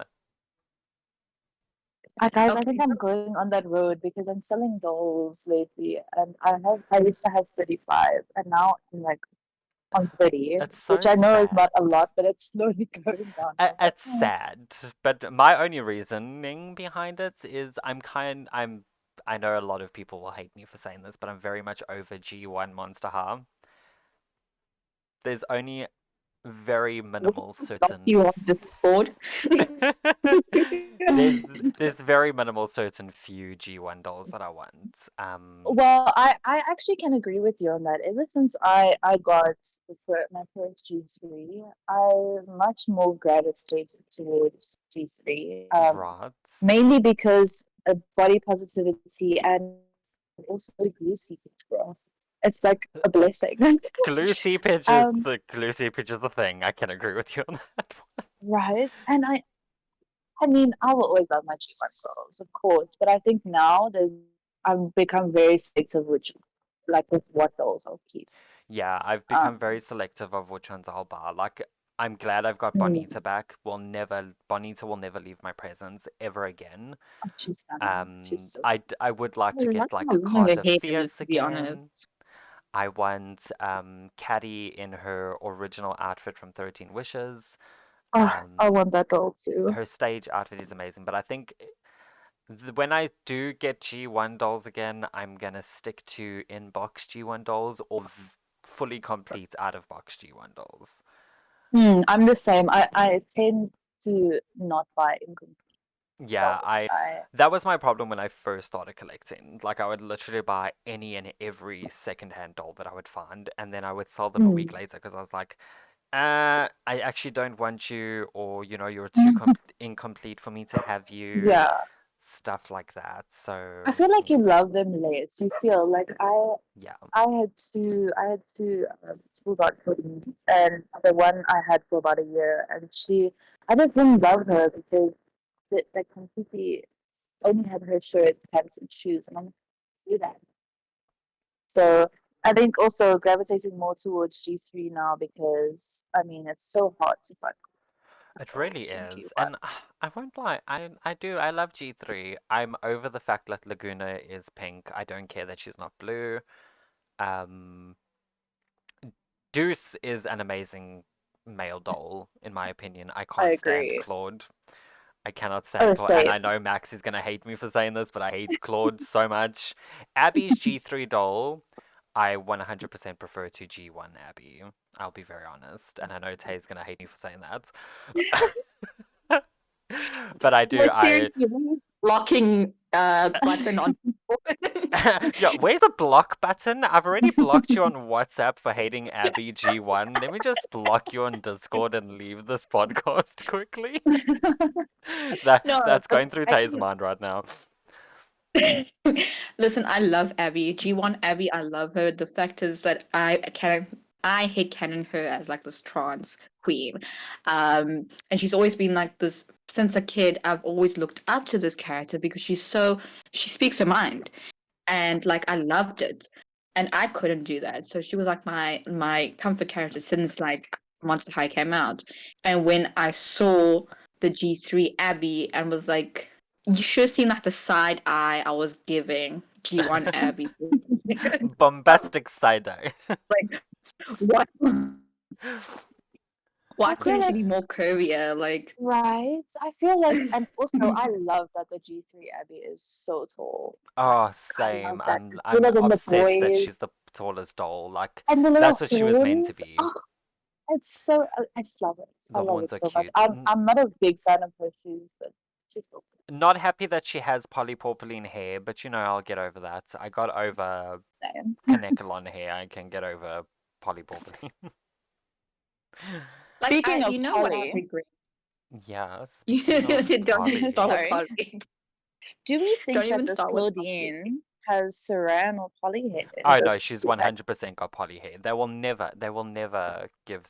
Guys, I think Okay. I'm going on that road because I'm selling dolls lately, and I used to have 35, and now I'm like on 30, It's which so I know is sad. not a lot, but it's slowly going down. I'm like, It's sad, but my only reasoning behind it is I know a lot of people will hate me for saying this, but I'm very much over G1 Monster High. There's only very What minimal block certain you on Discord? there's there's very minimal certain few G1 dolls that I want. Well, I actually can agree with you on that. Ever since I got my first G3, I much more gravitated towards G3. Right. Mainly because of body positivity and also glue seepage, bro. It's like a blessing. Glue seepage is um, glue seepage is a thing. I can agree with you on that one. right. And I mean, I will always love my G1 girls, of course, but I think now I've become very selective with what dolls I'll keep. Yeah, I've become very Um, selective of which ones I'll buy. Like, I'm glad I've got Bonita mm, back. Bonita will never leave my presence ever again. she's stunning. She's so I would like I to like get like how long her Carter hair is, Fierce to be honest. again. I want Caddy in her original outfit from 13 Wishes. Oh, I Um, want that doll too. her stage outfit is amazing, but I think when I do get G1 dolls again, I'm gonna stick to in-box G1 dolls or fully complete out-of-box G1 dolls. I'm the same. I tend to not buy incomplete Yeah, dolls. I I that was my problem when I first started collecting. Like I would literally buy any and every secondhand doll that I would find, and then I would sell them a week mm. later because I was like, I actually don't want you, or you're too incomplete for me to have you, Yeah, stuff like that. I So feel like you yeah, love them less. You feel like yeah. I had two schools art queens, and the one I had for about a year, and I just didn't love her because they completely only had her shirt, pants, and shoes, and I'm like, do that. So I think also gravitating more towards G3 now because I mean it's so hard to find. It really girls in is. G1. And I won't lie, I love G3. I'm over the fact that Laguna is pink. I don't care that she's not blue. Um, Deuce is an amazing male doll, in my opinion. I I can't stand agree. Claude. I cannot Oh, stand Claude, and same. I know Max is gonna hate me for saying this, but I hate Claude so much. Abby's G3 doll, I 100% prefer to G1 Abby. I'll be very honest, and I know Tay's gonna hate me for saying that. But I do, Like seriously, blocking button on. Yeah, where's the block button? I've already blocked you on WhatsApp for hating Abby G1. Let me just block you on Discord and leave this podcast quickly. No, That's but going through I Tay's mind right now. listen, I love Abby. G1 Abby, I love her. The fact is that I hate canon her as like this trans queen. And she's always been like this since a kid. I've always looked up to this character because she speaks her mind. And like I loved it. And I couldn't do that. So she was like my comfort character since like Monster High came out. And when I saw the G3 Abby and was like you should have seen like the side eye I was giving G1 Abby. Bombastic side eye. Like what why I feel couldn't she like, be more curvier? Like right? I feel like, and also I love that the G3 Abby is so tall. Like, Oh, I love same. that. I'm It's I'm taller than the obsessed that she's boys. the tallest doll. Like And the little that's what she was meant to horns. be. Oh, it's so, I just love it. I The love horns it are so much. cute. I'm not a big fan of her shoes, but she's still Not happy that she has polypropylene hair, but I'll get over that. I got over saying. Kanekalon hair. I can get over polypropylene. like Speaking of you know what I Polly, regret? Yeah, You speaking of don't even start Polly. with sorry. Polly. Do we Don't think that even this start with Polly. Claudine has Saran or Polly hair in Oh no, this she's two pack? 100% got poly hair. They will never give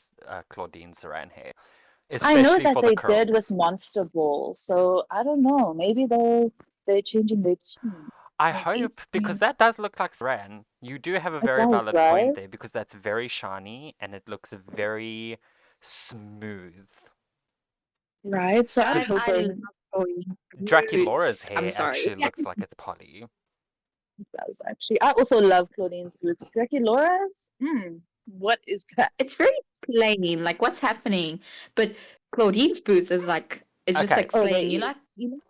Claudine Saran hair, I know especially that for the they did with curls. Monster Ball, so I don't know. Maybe they're changing their tune. I Maybe. hope, because that does look like Saran. You do have a It very does, valid point right? there, because that's very shiny and it looks very smooth. Right. So I'm Guys, I love hoping Polly Draculaura's boots. I'm hair sorry. actually looks like it's poly. it does actually. I also love Claudine's boots. Jackie Laura's? What is that? It's very plain. Like what's happening? But Claudine's boots is like it's just Okay, like Oh, there slaying. is. You know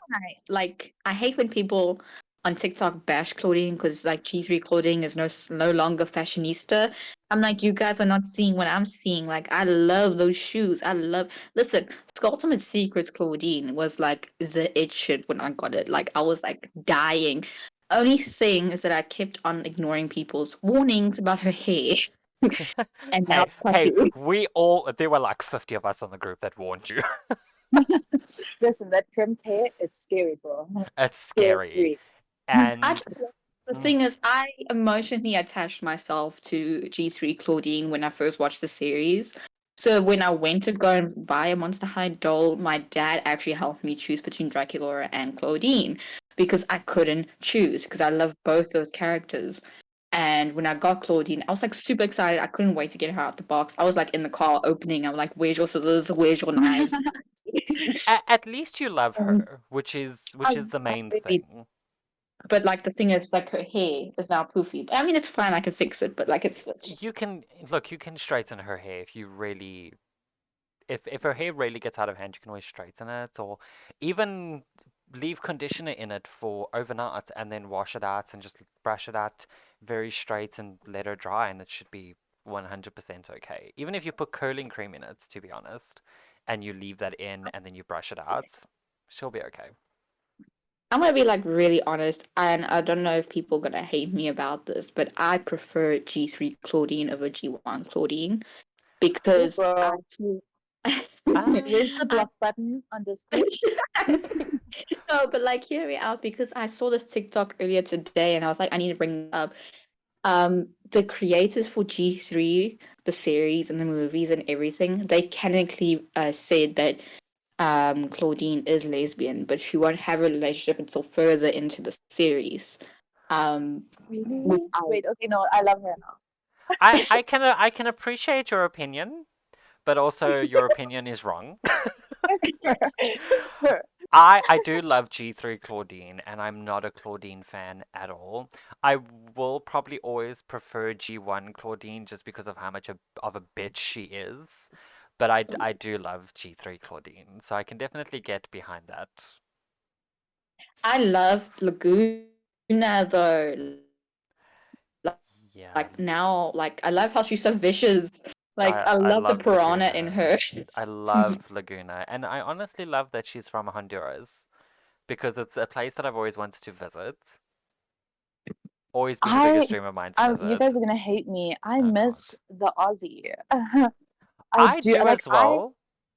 like I hate when people on TikTok bash clothing because like G3 clothing is no longer fashionista. I'm like, you guys are not seeing what I'm seeing. Like I love those shoes. I love listen, Ultimate Secrets Claudine was like the it shit when I got it. Like I was like dying. Only thing is that I kept on ignoring people's warnings about her hair. And now hey, it's hey, puffy. there were like 50 of us on the group that warned you. Listen, that trimmed hair, it's scary, bro. It's scary. Scary. I And just, the mm, thing is, I emotionally attached myself to G3 Claudine when I first watched the series. So when I went to go and buy a Monster High doll, my dad actually helped me choose between Draculaura and Claudine because I couldn't choose because I love both those characters. And when I got Claudine, I was like super excited. I couldn't wait to get her out the box. I was like in the car opening. I'm like, "Where's your scissors? Where's your knives?" at least you love And her, which is I, the I main really thing. but like the thing is, like her hair is now poofy. But I mean, it's fine. I can fix it. But like, it's You just can look, you can straighten her hair if you really, if her hair really gets out of hand, you can always straighten it, or even leave conditioner in it for overnight and then wash it out and just brush it out very straight and let her dry, and it should be 100% okay. Even if you put curling cream in it, to be honest, and you leave that in and then you brush it out, she'll be okay. I'm gonna be like really honest, and I don't know if people are gonna hate me about this, but I prefer G3 Claudine over G1 Claudine Ooh, because I bro. feel Where's the I block button on Discord? no, but like hear me out because I saw this TikTok earlier today, and I was like, I need to bring it up. The creators for G3, the series and the movies and everything, they canonically said that Claudine is lesbian, but she won't have a relationship until further into the series. Which Really? I Wait, okay, no, I love her now. I can appreciate your opinion, but also your opinion is wrong. Sure. I do love G3 Claudine, and I'm not a Claudine fan at all. I will probably always prefer G1 Claudine just because of how much of a bitch she is. But I do love G3 Claudine, so I can definitely get behind that. I love Laguna though. Like now, Yeah, I love how she's so vicious. Like I love the I piranha love in her. Laguna. I love Laguna, and I honestly love that she's from Honduras because it's a place that I've always wanted to visit. Always been the I, biggest dream of mine to you visit. guys are gonna hate me. I Oh miss God. the Aussie. I I do do like as well.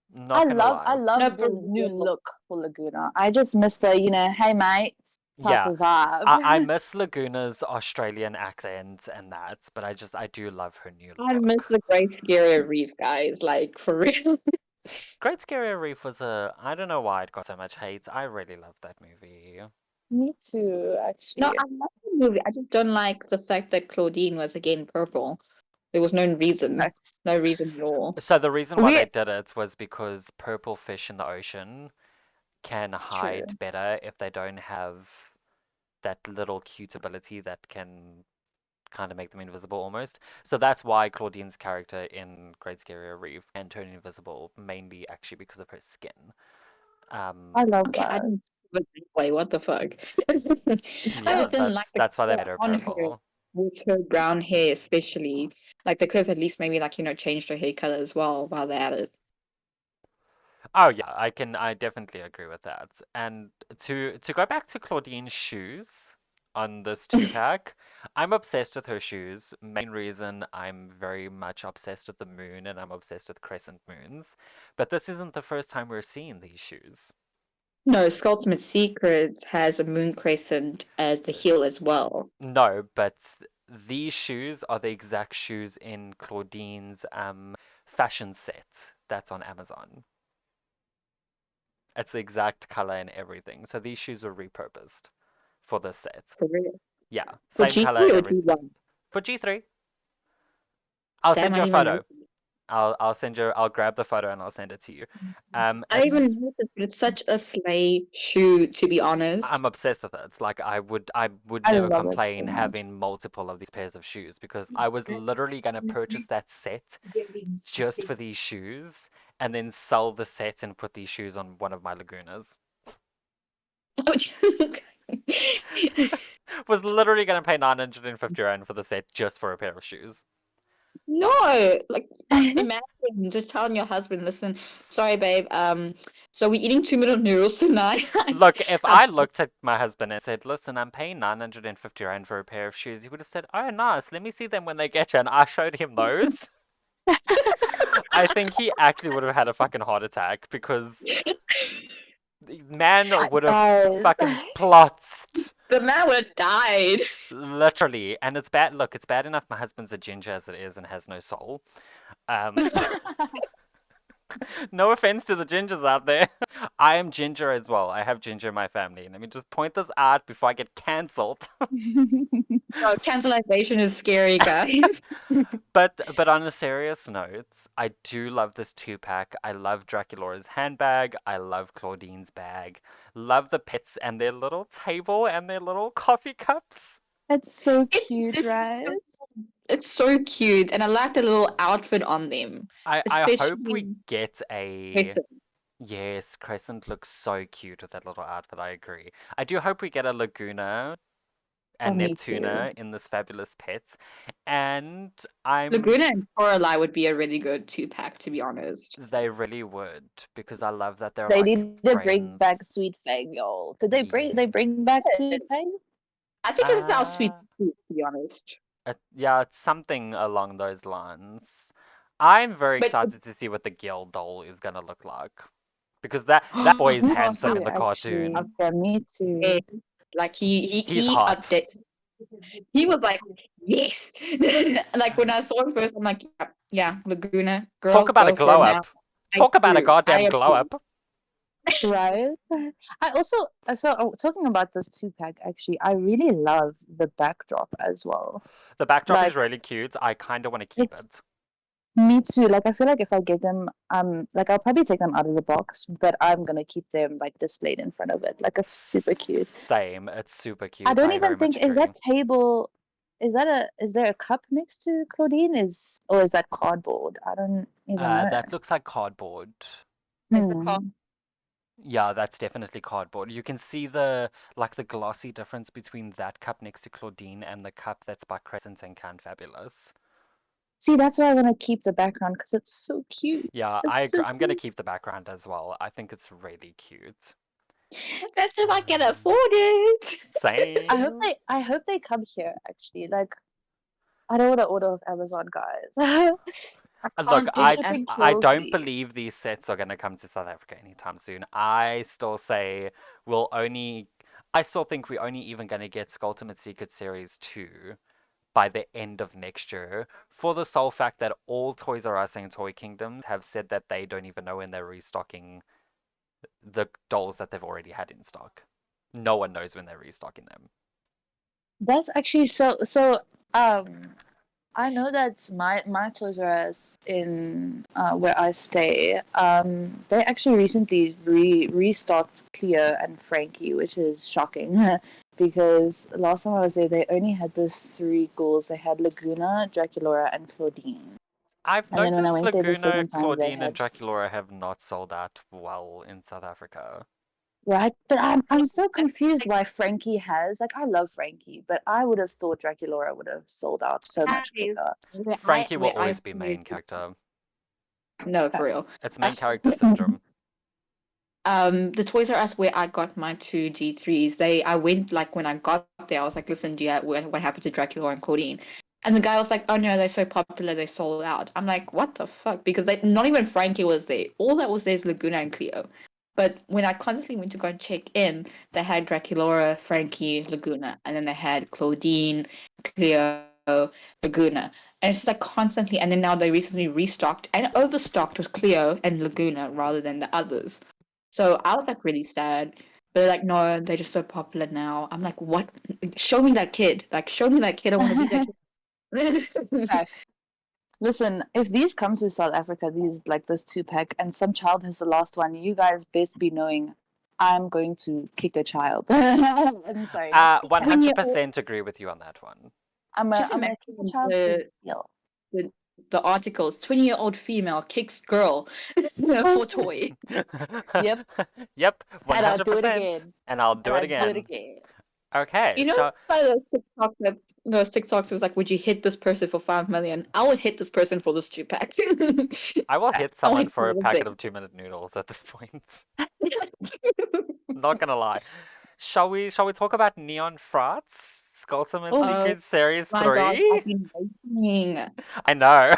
Not gonna I lie. No, love for the new real. look for Laguna. I just miss the, hey mate type Yeah, of vibe. I miss Laguna's Australian accent and that, but I do love her new I miss look. the Great Scary Reef, guys. Like for real. Great Scary Reef was I don't know why it got so much hate. I really loved that movie. Me too, No, actually. I love the movie. I just don't like the fact that Claudine was again purple. There was no reason. Facts. No reason at all. So the reason why they We did it was because purple fish in the ocean can true. hide better if they don't have that little cute ability that can kind of make them invisible almost. So that's why Claudine's character in Great Scary Reef can turn invisible, mainly actually because of her skin. I love Okay, I that. didn't see it that way. What the fuck? I So Yeah, just didn't like the that's why they color made her on her purple. with her brown hair, especially. Like they could have at least maybe like changed her hair color as well while they're at it. Oh yeah, I definitely agree with that. And to go back to Claudine's shoes on this two pack, I'm obsessed with her shoes. Main reason I'm very much obsessed with the moon and I'm obsessed with crescent moons. But this isn't the first time we're seeing these shoes. No, Sculpt's Secrets has a moon crescent as the heel as well. No, but these shoes are the exact shoes in Claudine's fashion set that's on Amazon. It's the exact color and everything. So these shoes were repurposed for this set. For real. Yeah, For same color, G3 or everything. G1? For G3, I'll Damn, send I you a didn't even photo. notice. I'll grab the photo and I'll send it to you. I didn't It's even notice, but it's such a slay shoe, to be honest. I'm obsessed with it. It's like I would I never love it so complain much. having multiple of these pairs of shoes because I was literally gonna purchase that set just for these shoes and then sell the set and put these shoes on one of my Lagunas. Was literally gonna pay 950 rand for the set just for a pair of shoes. No, like imagine just telling your husband, listen, sorry, babe, so we're eating 2 minute noodles tonight. Look, if Um, I looked at my husband and said, "Listen, I'm paying 950 rand for a pair of shoes," he would have said, "Oh, nice. Let me see them when they get you." And I showed him those. I think he actually would have had a fucking heart attack because the man would have Guys. fucking plotzed. the man would have died. Literally, and it's bad. Look, it's bad enough my husband's a ginger as it is and has no soul. Um, no offense to the gingers out there. I am ginger as well. I have ginger in my family. Let me just point this out before I get cancelled. No, cancellation is scary, guys. But on a serious note, I do love this two pack. I love Draculaura's handbag. I love Claudine's bag. Love the pets and their little table and their little coffee cups. It's so It, cute, it's, right? so, it's so cute, and I like the little outfit on them, I hope we especially get a Crescent. yes, Crescent looks so cute with that little outfit. I agree. I do hope we get a Laguna Oh, and me too. Neptuna in this fabulous pets. And I'm Laguna and Coralie would be a really good two-pack, to be honest. they really would because I love that they're They like need to bring back friends. Sweet Fang, y'all. Did they Yeah. bring back Sweet Fang? I think it's our sweet Uh, tooth, to be honest. yeah, it's something along those lines. I'm very But excited to see what the Gale doll is gonna look like because that boy is Me handsome too, in the cartoon. actually. Yeah, me yeah, too. like he he He's he hot. update he was like yes. Like when I saw him first, I'm like yeah, Laguna Talk girl, about a go for glow it now. up. I Talk about a approve. I goddamn glow approve. up. Right? I also talking about this two pack actually, I really love the backdrop as well. The backdrop is Like really cute. I kind of want to keep it's it. Me too. Like I feel like if I get them, like I'll probably take them out of the box, but I'm gonna keep them like displayed in front of it. Like it's super cute. Same. It's super I cute. don't I very even much think is agree. that table is there a cup next to Claudine? Or is that cardboard? I don't even know. That looks like cardboard. It's a car. Hmm. Yeah, that's definitely cardboard. You can see the glossy difference between that cup next to Claudine and the cup that's by Crescent and Can Fabulous. See, that's why I want to keep the background because it's so cute. Yeah, I It's agree. so I'm gonna cute. keep the background as well. I think it's really cute. That's if I can afford it. Same. I hope they come here actually. Like I don't want to order off Amazon, guys. I Look, can't The do I shipping I kills don't me. believe these sets are gonna come to South Africa anytime soon. I still say we'll only. I still think we're only even gonna get Skulltimate Secret Series 2 by the end of next year, for the sole fact that all Toys R Us and Toy Kingdoms have said that they don't even know when they're restocking the dolls that they've already had in stock. No one knows when they're restocking them. That's actually so. I know that my Toys R Us in where I stay, they actually recently restocked Cleo and Frankie, which is shocking because last time I was there, they only had the three ghouls. They had Laguna, Draculaura, and Claudine. I've And then when I noticed went there the Laguna, second time, they Claudine, and had Draculaura have not sold out well in South Africa. right. But I'm so confused why Frankie has like I love Frankie, but I would have thought Draculaura would have sold out so much Guys, quicker. Frankie will where I always be main character. no, for Fact. real. It's Uh, main character syndrome. the Toys R Us where I got my two G3s, I went like when I got there, I was like, listen, do you what happened to Dracula and Claudine? And the guy was like, oh no, they're so popular, they sold out. I'm like, what the fuck? Because they not even Frankie was there. All that was there is Laguna and Cleo. But when I constantly went to go and check in, they had Draculaura, Frankie, Laguna, and then they had Claudine, Cleo, Laguna. And it's just like constantly, and then now they recently restocked and overstocked with Cleo and Laguna rather than the others. So I was like really sad. But they're like, no, they're just so popular now. I'm like, what? Show me that kid. Like, show me that kid. I want to be that kid. Fact. Listen, if these come to South Africa, these like this 2-pack, and some child has the last one, you guys best be knowing I'm going to kick a child. I'm sorry, not kick a cat. 20-year-old. 100% agree with you on that one. Just I'm gonna kick a imagine child for steal. the, the articles 20-year-old female kicks girl for toy. Yep, Yep, and I'll do it 100%. again, And I'll and do it I'll do it again. again. Okay, You know, so like those TikToks was like, would you hit this person for 5 million? I would hit this person for this 2-pack. I will hit I'll someone hit for a packet everything. of 2-minute noodles at this point. Not gonna lie. Shall we talk about Neon Frauds? Ultimate Oh, Oh Secret Series my god, 3? I've been waiting. I know.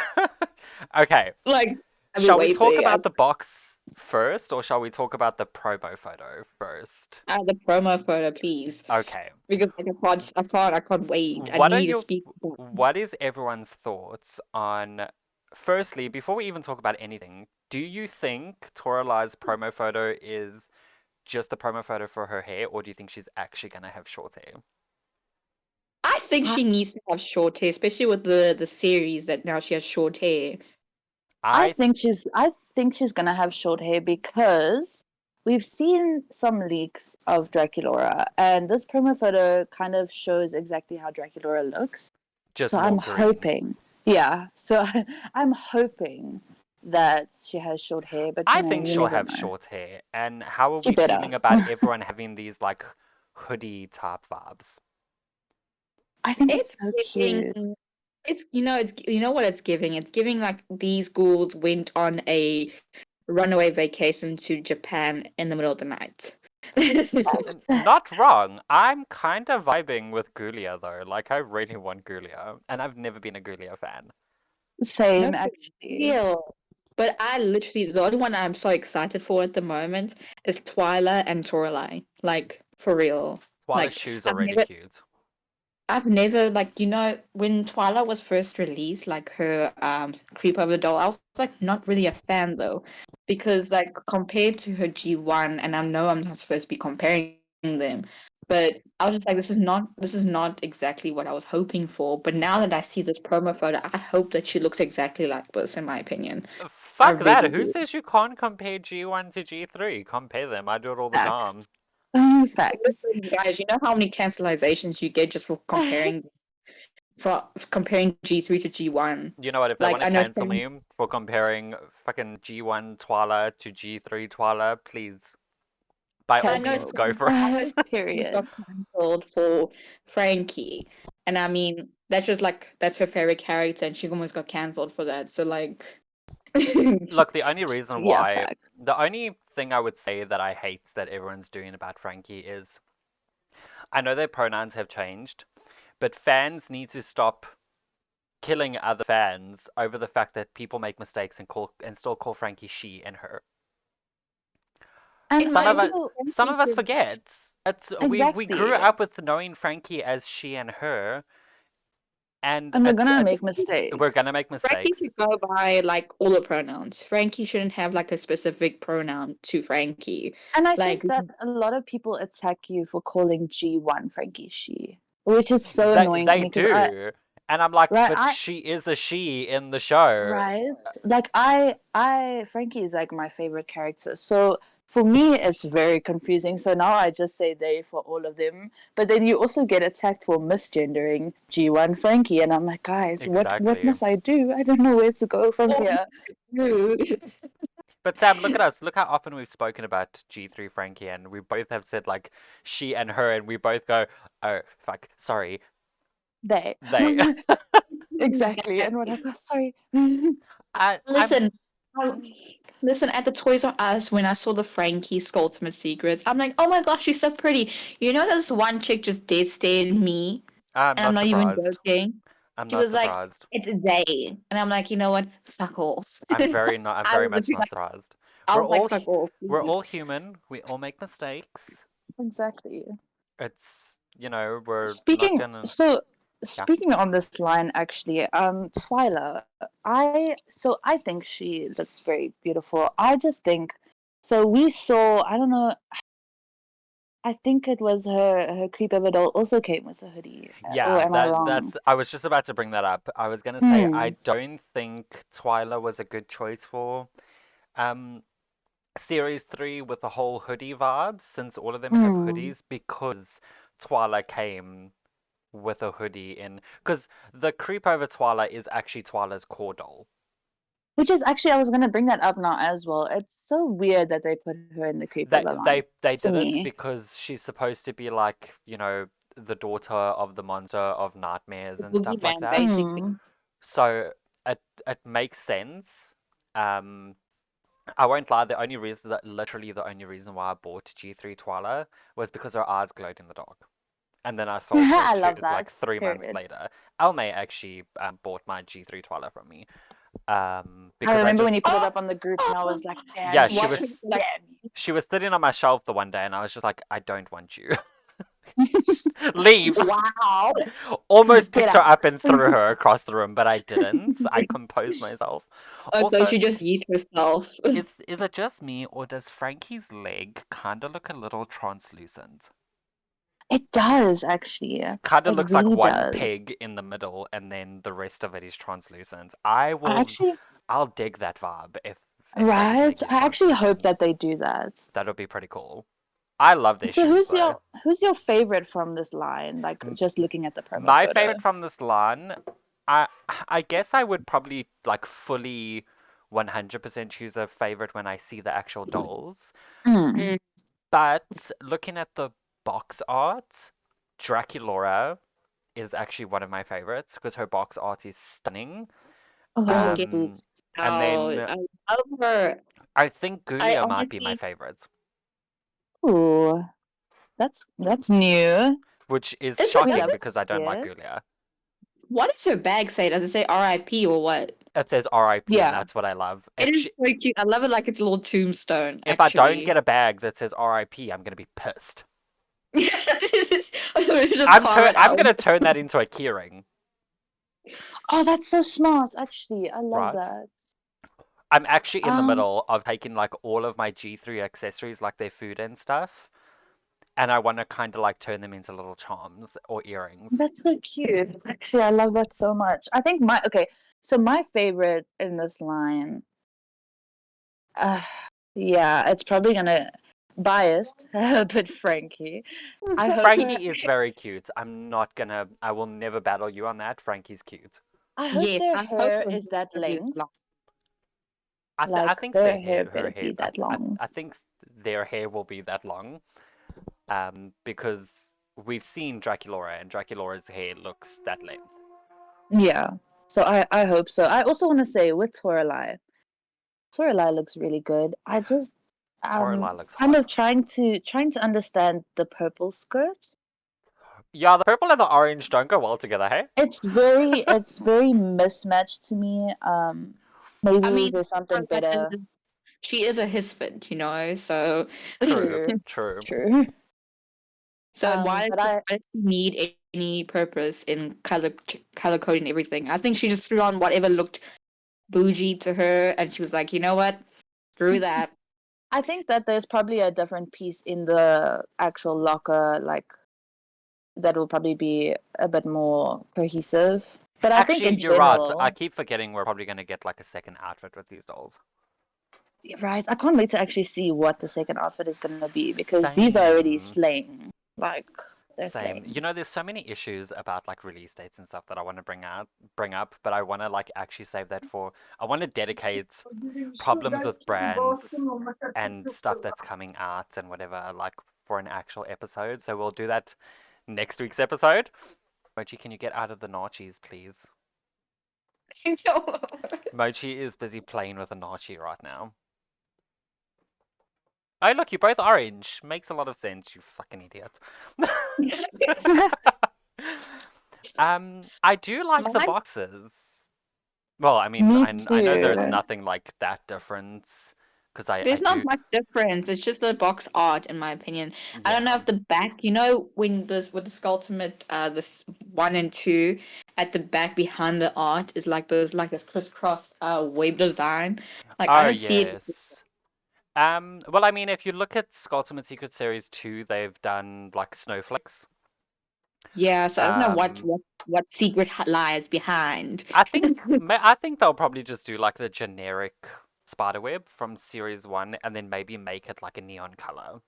Okay. Like, I've been Shall we talk waiting. about the box first, or shall we talk about the promo photo first? The promo photo, please. Okay. Because like, I can't wait. I What are need to your speak about what is everyone's thoughts on firstly, before we even talk about anything, do you think Toralai's promo photo is just the promo photo for her hair, or do you think she's actually gonna have short hair? I think I, she needs to have short hair, especially with the series that now she has short hair. I I think she's gonna have short hair because we've seen some leaks of Draculaura, and this promo photo kind of shows exactly how Draculaura looks. just So more I'm green. hoping, yeah. So I'm hoping that she has short hair, but I think you she'll never have know. short hair. And how are She we better. feeling about everyone having these like hoodie type vibes? I think it's It's so giving. cute. It's what it's giving. It's giving like these ghouls went on a runaway vacation to Japan in the middle of the night. Not wrong. I'm kind of vibing with Gulia though. Like I really want Gulia, and I've never been a Gulia fan. No, Same, for actually. real. But I literally, the only one I'm so excited for at the moment is Twyla and Toralei. Like, for real. Twyla's Like, shoes are I've really never, cute. I've never, like, when Twyla was first released, like her Creep Over doll, I was like not really a fan though. Because like compared to her G1, and I know I'm not supposed to be comparing them, But I was just like, this is not exactly what I was hoping for. But now that I see this promo photo, I hope that she looks exactly like this, in my opinion. I Fuck that. really Who do. says you can't compare G1 to G3? Compare them. I do it all the time. Facts. Facts. Listen, guys, you know how many cancelizations you get just for comparing G3 to G1? You know what? If they Like want to I know cancel Sam, me for comparing fucking G1 Twala to G3 Twala, please, by all I know means, Cancelled. go Sam, for I know it. Sam Period. got cancelled for Frankie, and I mean that's just like that's her favorite character, and she almost got cancelled for that. So like, Look, the only reason Yeah, why, facts. the only thing I would say that I hate that everyone's doing about Frankie is I know their pronouns have changed, but fans need to stop killing other fans over the fact that people make mistakes and still call Frankie she and her. And in Some my of opinion, us also, some Frankie of us should forget. It's we grew exactly. up with knowing Frankie as she and her, and And we're it's gonna make it's we're mistakes. gonna make Frankie mistakes. should go by like all the pronouns. Frankie shouldn't have like a specific pronoun to Frankie. And I Like think that a lot of people attack you for calling G1 Frankie she, which is so annoying to They me because I, do, and I'm like, right, but she is a she in the show. right, like Frankie is like my favorite character. So for me, it's very confusing. So now I just say they for all of them. But then you also get attacked for misgendering G1 Frankie, and I'm like, guys, what Exactly. must I do? I don't know where to go from oh, here. rude. But Sam, look at us. Look how often we've spoken about G3 Frankie, and we both have said like she and her, and we both go, oh fuck, sorry, They. they. Exactly. And whatever. Sorry. I'm Listen, um, listen. At the Toys R Us, when I saw the Frankie Ultimate Secrets, I'm like, oh my gosh, she's so pretty. You know, this one chick just dead stared me, I'm and I'm not not even surprised. joking. I'm She not was like, surprised. "It's they," and I'm like, you know what? Fuck off. I'm I very was much literally not like, surprised. I was like, fuck off. We're all human. We all make mistakes. Exactly. It's, we're not Speaking gonna, so yeah. speaking on this line actually, Twyla, I think she looks very beautiful. I just think so we saw I don't know I think it was her creep of a doll also came with a hoodie. Or Yeah, am I wrong? I was just about to bring that up. I was gonna say I Hmm. don't think Twyla was a good choice for um series 3 with the whole hoodie vibes since all of them have Hmm. hoodies because Twyla came with a hoodie in because the creep over Twyla is actually Twyla's core doll. Which is actually I was gonna bring that up now as well. It's so weird that they put her in the creep of the line They to did it me. because she's supposed to be like, the daughter of the monster of nightmares The and stuff like boogeyman, that. basically. Hmm. So it makes sense. Um, I won't lie, literally the only reason why I bought G3 Twila was because her eyes glowed in the dark. And then I sold her I love like that. 3 months Period. later. Almay actually bought my G3 Twila from me. I Because I remember when you just put it Oh, up on the group and I was like, damn yeah, you, like damn she was sitting on my shelf the one day and I was just like, I don't want you. you. Leave. wow. Almost Get picked her out. up and threw her across the room, but I didn't. I composed myself. Oh, so Also, she just yeet herself. is it just me or does Frankie's leg kind of look a little translucent? It does actually. Kind of It looks like really one does. peg in the middle, and then the rest of it is translucent. I actually I'll dig that vibe if Frankie's right. leg is I actually hope translucent. that they do that. That would be pretty cool. I love their So shoes though. who's your favorite from this line? Like M- just looking at the promo My photo. favorite from this line, I I guess I would probably like fully 100% choose a favorite when I see the actual dolls. Mm. Mm, But looking at the box art, Draculaura is actually one of my favorites because her box art is stunning. Oh, okay. Um, boots. and Oh, then I love her. I think I Gulia might be my honestly, favorite, Ooh, that's new. which is is it We does shocking love it because to I see don't like it. Gulia. what does her bag say? Does it say R.I.P. or what? It says RIP, and Yeah. that's what I love. It is so cute. I love it like it's a little tombstone, If I don't get actually. a bag that says RIP, I'm gonna be pissed. Just carve it I'm out. gonna turn that into a keyring, Oh, that's so smart. Actually, I love right? that. I'm actually in the Um, middle of taking like all of my G3 accessories, like their food and stuff, and I want to kind of like turn them into little charms or earrings. That's so cute. Actually, I love that so much. I think my okay, so my favorite in this line, uh, yeah, it's probably gonna biased, but Frankie. I hope their Frankie is very cute. I will never battle you on that. Frankie's cute. I hope Yes, their I hope hair her is that hair is length. long. I Like think their hair better be I, that long. I think their hair will be that long. Because we've seen Draculaura and Draculaura's hair looks that length. Yeah. So I hope so. I also want to say with Toralei looks really good. I just Toralei looks kind of hot. trying to understand the purple skirt. Yeah, the purple and the orange don't go well together, hey? It's very mismatched to me. I Maybe mean, there's something better. she is a Hisfit, so True, True, true. true. so But I why does she need any purpose in color coding everything? I think she just threw on whatever looked bougie to her, and she was like, you know what, screw that. I think that there's probably a different piece in the actual locker, like that will probably be a bit more cohesive. But I think Actually, in you're right. I general, keep forgetting we're probably going to get like a second outfit with these dolls. right? I can't wait to actually see what the second outfit is going to be because these are already Same. slaying. Like they're Same. slaying. You know, there's so many issues about like release dates and stuff that I want to bring up, but I want to like actually save that for. I want to dedicate problems with brands and stuff that's coming out and whatever, like for an actual episode. So we'll do that next week's episode. Mochi, can you get out of the nachos, please? Mochi is busy playing with a nachi right now. Oh, look, you're both orange. Makes a lot of sense, you fucking idiot. I do like the Mine, boxes. Well, I mean, Me I know there's too. nothing like that difference because I there's not do, much difference. It's just the box art, in my opinion. I don't know yeah. if the back, when this with the Skulltimate, this 1 and 2, at the back behind the art is like this crisscross wave design. Like I Oh, don't see it. yes. Well, I mean, if you look at Ultimate Secret Series 2, they've done like snowflakes. Yeah, so I don't know Um, what secret lies behind. I think they'll probably just do like the generic spiderweb from Series 1 and then maybe make it like a neon color.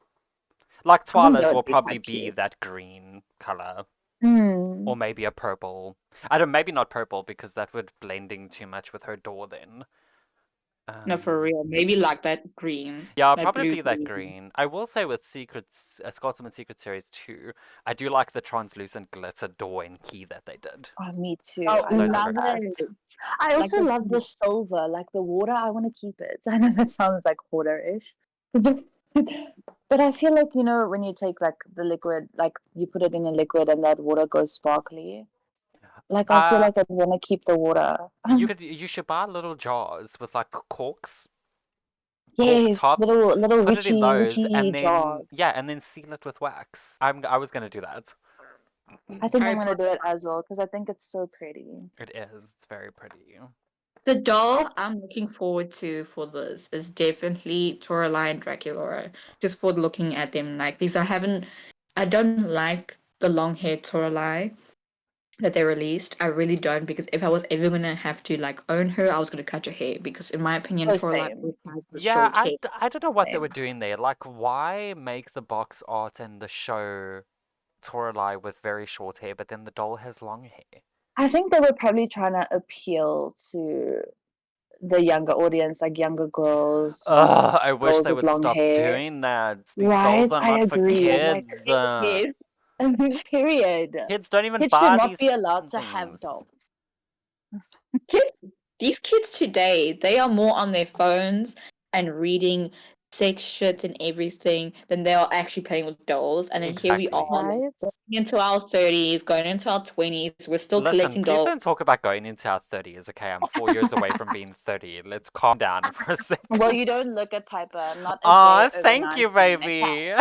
Like I think that Twyla's will would be probably quite be cute. that green color or Mm. maybe a purple. I don't, maybe not purple because that would blending too much with her door then. No, for Um, real. Maybe like that green, yeah, I'll that probably blue be that green. green. I will say with Ultimate Secret Series 2, I do like the translucent glitter door and key that they did. Oh, me too. Oh, I Those are love love very that. it. cute. I Like also the love the silver, like the water. I want to keep it. I know that sounds like hoarder-ish, but I feel like when you take like the liquid, like you put it in a liquid and that water goes sparkly. Like I feel Uh, like I want to keep the water. you should buy little jars with like cork Yes, tops, little put it in those, witchy and then jars. yeah, and then seal it with wax. I was gonna do that. I think Harry I'm gonna Potter. do it as well because I think it's so pretty. It is. It's very pretty. The doll I'm looking forward to for this is definitely Toralei and Draculaura. Just for looking at them, like, because I don't like the long haired Toralei that they released. I really don't, because if I was ever gonna have to like own her, I was gonna cut her hair, because in my opinion, Oh, Toralei same, always has the Yeah, short hair. I don't know what they were same. doing there. Like, why make the box art and the show Toralei with very short hair, but then the doll has long hair? I think they were probably trying to appeal to the younger audience, like younger girls want Ugh, I wish dolls they with would long stop hair. doing that. These Right? dolls are I not for agree. Like, kids. Yes. period. Kids don't even Kids should buy not these be allowed to have things. dolls. Kids, these kids today, they are more on their phones and reading sex shit and everything than they are actually playing with dolls. And then here we Exactly. are, like, Right? going into our 30s, going into our 20s, we're still Listen, collecting please dolls. don't talk about going into our 30s, okay? I'm 4 years away from being 30. Let's calm down for a Well, second. you don't look a Piper. I'm not a Aw, day over thank you, 19, okay? baby.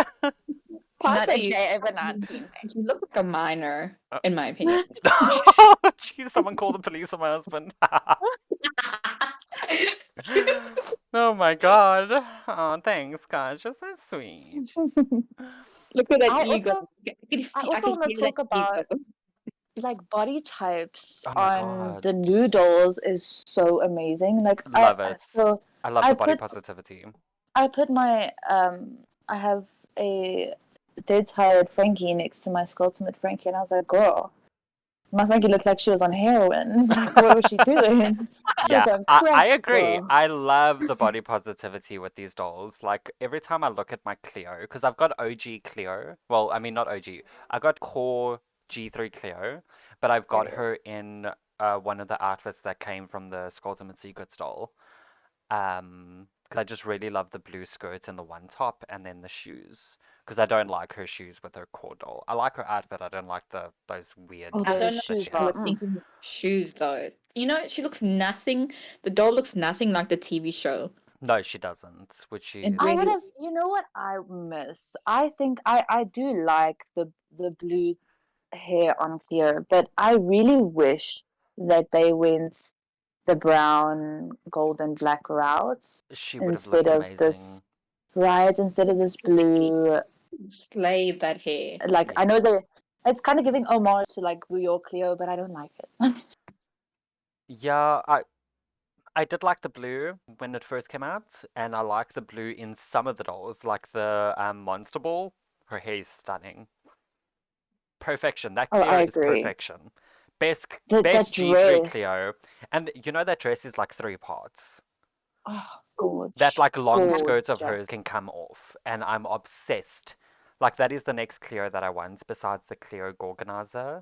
Not Piper, a you, day over you 19, babe. you look like a minor, Uh, in my opinion. Jeez, someone call the police on my husband. Oh my God. Oh, thanks, guys. You're so sweet. Look at that I ego. also I I also can want to feel that talk ego. about like body types Oh my on God. the new dolls is so amazing. Like Love it. so I love I the body put positivity. I put my I have a dead tired Frankie next to my Skulltimate Frankie, and I was like, girl, my Frankie looked like she was on heroin. Like, what was she doing? She was Yeah, on I crack, agree. girl. I love the body positivity with these dolls. Like every time I look at my Cleo, because I've got OG Cleo. Well, I mean not OG. I got core G3 Cleo, but I've got Period. her in one of the outfits that came from the Skulltimate Secrets doll. 'Cause I just really love the blue skirt and the one top, and then the shoes. Because I don't like her shoes with her core doll. I like her outfit. I don't like those weird Oh, I those don't know pants that she shoes what you are. were has. Mm. thinking shoes though. You know, she looks nothing. The doll looks nothing like the TV show. No, she doesn't. Which It is I would really. have, you know what I miss? I think I do like the blue hair on Theo, but I really wish that they went the brown, gold, and black routes she would have instead looked of this, amazing. right? Instead of this blue, Slay that hair. like I know Yeah. that it's kind of giving homage to like Your Cleo, but I don't like it. Yeah, I did like the blue when it first came out, and I like the blue in some of the dolls, like the Monster Ball. Her hair is stunning. Perfection. That Oh, I Cleo is agree. perfection. Best That best G3 dress, Cleo. And you know that dress is like three parts. oh, That gorge, like long skirt of gorge. hers can come off, and I'm obsessed. Like that is the next Cleo that I want, besides the Cleo Gorganizer,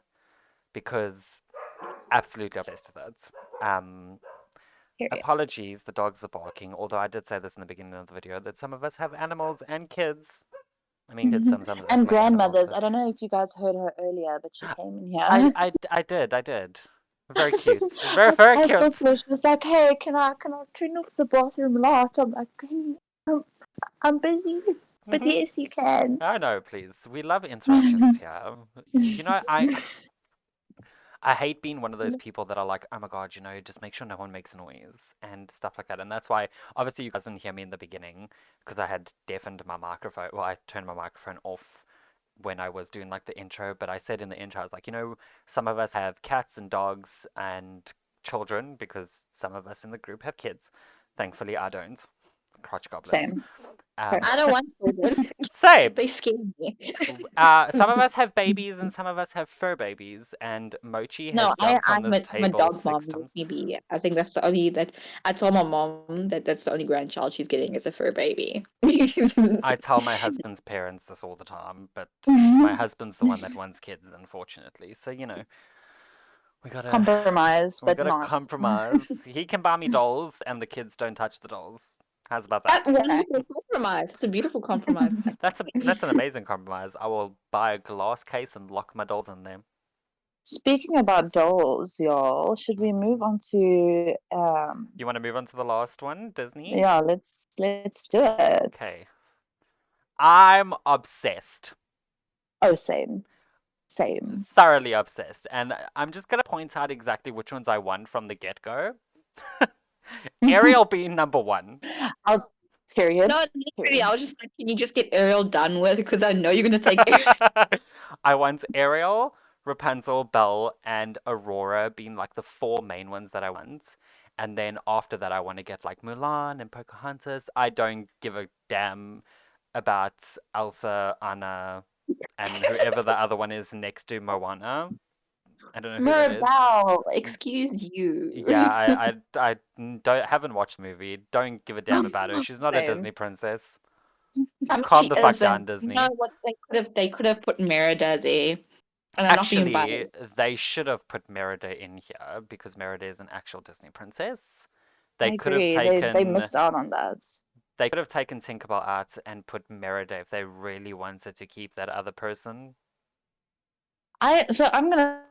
because absolutely obsessed with it. Period. Apologies, the dogs are barking, although I did say this in the beginning of the video that some of us have animals and kids. I mean, kids sometimes act And like animals, grandmothers. so. I don't know if you guys heard her earlier, but she came in here. I did. Very cute. Very, very I cute. spoke to her. She was like, "Hey, can I turn off the bathroom light?" I'm like, I'm, I'm busy, but Hmm. yes, you can. I know, please. We love interruptions here. You know, I hate being one of those people that are like, oh my God, just make sure no one makes noise and stuff like that. And that's why, obviously, you guys didn't hear me in the beginning because I had deafened my microphone. Well, I turned my microphone off when I was doing like the intro, but I said in the intro, I was like, some of us have cats and dogs and children because some of us in the group have kids. Thankfully, I don't. Crotch goblins. Same. Um, Fair. I don't want children. same. They scare me. Some of us have babies and some of us have fur babies, and Mochi has No, jumped on this I'm a table dog six mom. times. Maybe I think that's the only that I told my mom that that's the only grandchild she's getting is a fur baby. I tell my husband's parents this all the time, but my husband's the one that wants kids, unfortunately. So, we gotta Compromise, we but gotta not. compromise. He can buy me dolls, and the kids don't touch the dolls. How's about That that? wonderful Exactly. compromise. It's a beautiful compromise. That's an amazing compromise. I will buy a glass case and lock my dolls in there. Speaking about dolls, y'all, should we move Hmm. on to You want to move on to the last one, Disney? yeah, let's do it. Okay. I'm obsessed. Oh, same. Same. Thoroughly obsessed. And I'm just gonna point out exactly which ones I won from the get-go. Ariel being number one. I'll period. No, literally, I Period. was just like, can you just get Ariel done with? Because I know you're gonna take Ariel. I want Ariel, Rapunzel, Belle, and Aurora being like the four main ones that I want. And then after that, I want to get like Mulan and Pocahontas. I don't give a damn about Elsa, Anna, and whoever the other one is next to Moana. I don't know who that is. Mirabelle, excuse you. Yeah, don't haven't watched the movie. Don't give a damn about her. She's not a Same. Disney princess. I mean, Calm she the fuck isn't. down, You know Disney. what? They could have put Merida there, and I'm not being Actually, biased. they should have put Merida in here because Merida is an actual Disney princess. They I could have agree. They taken missed out on that. they could have taken Tinkerbell out and put Merida if they really wanted to keep that other person. I'm gonna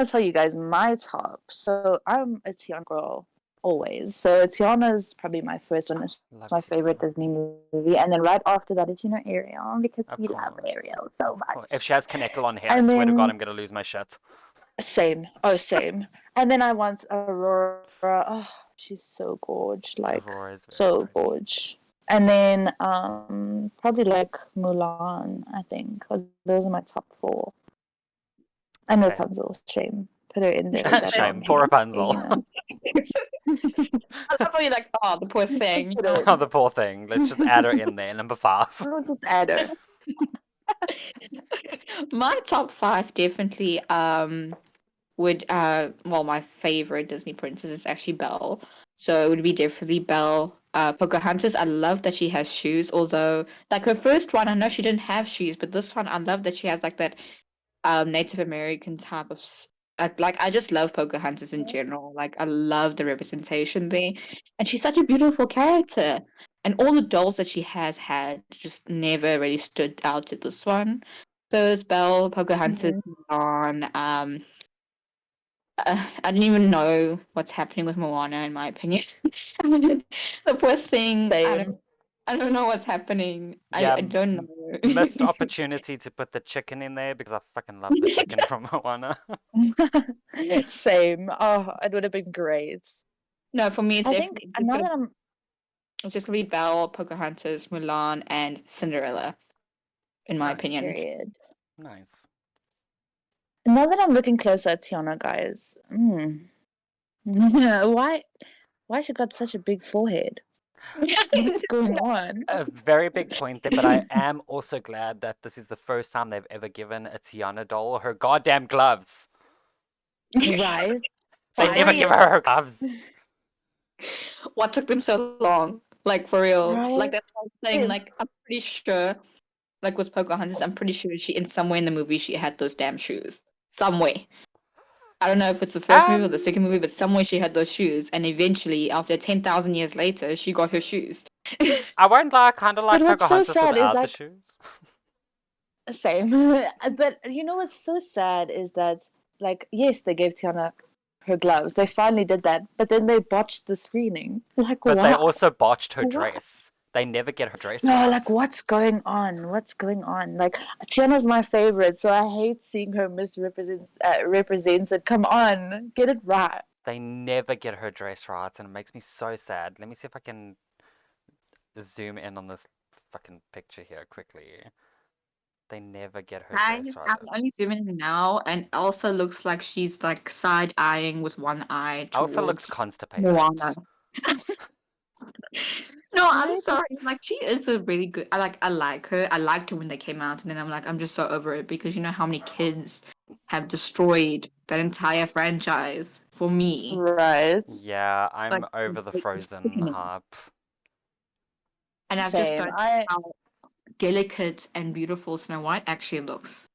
tell you guys my top. So I'm a Tiana girl always. So Tiana's probably my first one. It's Love my favorite Tiana. Disney movie, and then right after that is Ariel because Of we love course. Ariel so Of course. If much. she has Kaneko on hair, I And swear to God, then I'm gonna lose my shit. same. Oh, same. And then I want Aurora. Oh, She's so gorge, like Aurora is very so pretty. gorge. And then probably like Mulan, I think. Those are my top four. And Okay. Rapunzel, shame. Put her in there with that long Shame. Poor hair. Rapunzel. You know. I love how you're like, oh, the poor Just thing. put her Oh, in. the poor thing. Let's just add her in there, number 5. We'll just add her. My top five definitely would well, my favorite Disney princess is actually Belle. So it would be definitely Belle. Pocahontas, I love that she has shoes, although like her first one, I know she didn't have shoes, but this one I love that she has like that Native American type of like I just love Pocahontas in general. Like I love the representation there, and she's such a beautiful character. And all the dolls that she has had just never really stood out to this one. So it's Belle, Pocahontas, Mhm. Mulan. I don't even know what's happening with Moana, in my opinion. The poor thing. Same. I don't know what's happening. Yeah, I don't know. missed opportunity to put the chicken in there because I fucking love the chicken from Moana. Same. Oh, it would have been great. No, for me, I think now that I'm it's just gonna be Belle, Pocahontas, Mulan, and Cinderella, in my Nice. opinion. period. Nice. Now that I'm looking closer at Tiana, guys. Why she got such a big forehead? What's going on? A very big point there, but I am also glad that this is the first time they've ever given a Tiana doll her goddamn gloves. Right? They never give Finally. her her gloves. What took them so long? Like for real? Like Right? that's whole thing. Like I'm pretty sure, like with Pocahontas, I'm pretty sure she in somewhere in the movie she had those damn shoes. Somewhere. I don't know if it's the first movie or the Um, second movie, but somewhere she had those shoes, and eventually, after 10,000 years later, she got her shoes. I won't lie, I kind of But like what's so Pocahontas sad is without the like shoes. same. But you know what's so sad is that like yes, they gave Tiana her gloves. They finally did that, but then they botched the screening. Like But they why? also botched her Why? dress. They never get her dress No, right. like what's going on? What's going on? Like Tiana's my favorite, so I hate seeing her represented. Come on, get it right. They never get her dress right, and it makes me so sad. Let me see if I can zoom in on this fucking picture here quickly. They never get her Guys, dress right. I'm only zooming in now, and Elsa looks like she's like side eyeing with one eye Elsa looks towards constipated. Moana. No, I'm Right? sorry. Like she is a really good. I like her. I liked her when they came out, and then I'm like, I'm just so over it because you know how many kids have destroyed that entire franchise for me. Right. Yeah, Like I'm over the it's Frozen sickening. hype. And I've just Same. don't how delicate and beautiful Snow White actually looks.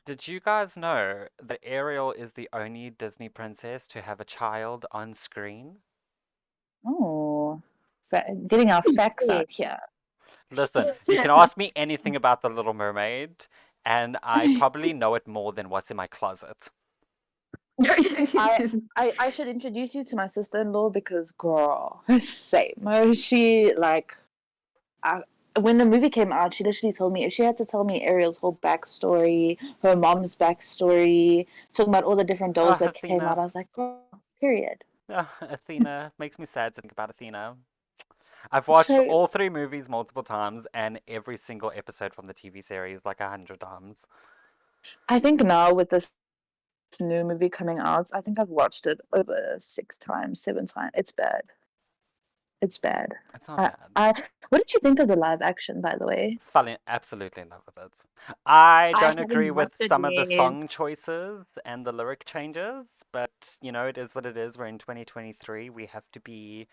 Did you guys know that Ariel is the only Disney princess to have a child on screen? Oh, getting our facts out here. Listen, you can ask me anything about The Little Mermaid, and I probably know it more than what's in my closet. I, I should introduce you to my sister-in-law because girl, same. She like I, when the movie came out, she literally told me she had to tell me Ariel's whole backstory, her mom's backstory, talking about all the different dolls Oh, that came out. Athena. I was like, girl, period. Oh, Athena. Makes me sad to think about Athena. I've watched So all 3 movies multiple times and every single episode from the TV series like 100 times. I think now with this new movie coming out, I think I've watched it over 6 times, 7 times. It's bad. It's bad. It's not I, bad. I what did you think of the live action, by the way? Falling absolutely in love with it. I I don't agree haven't with watched it some of the yet. song choices and the lyric changes, but it is what it is. We're in 2023. We have to be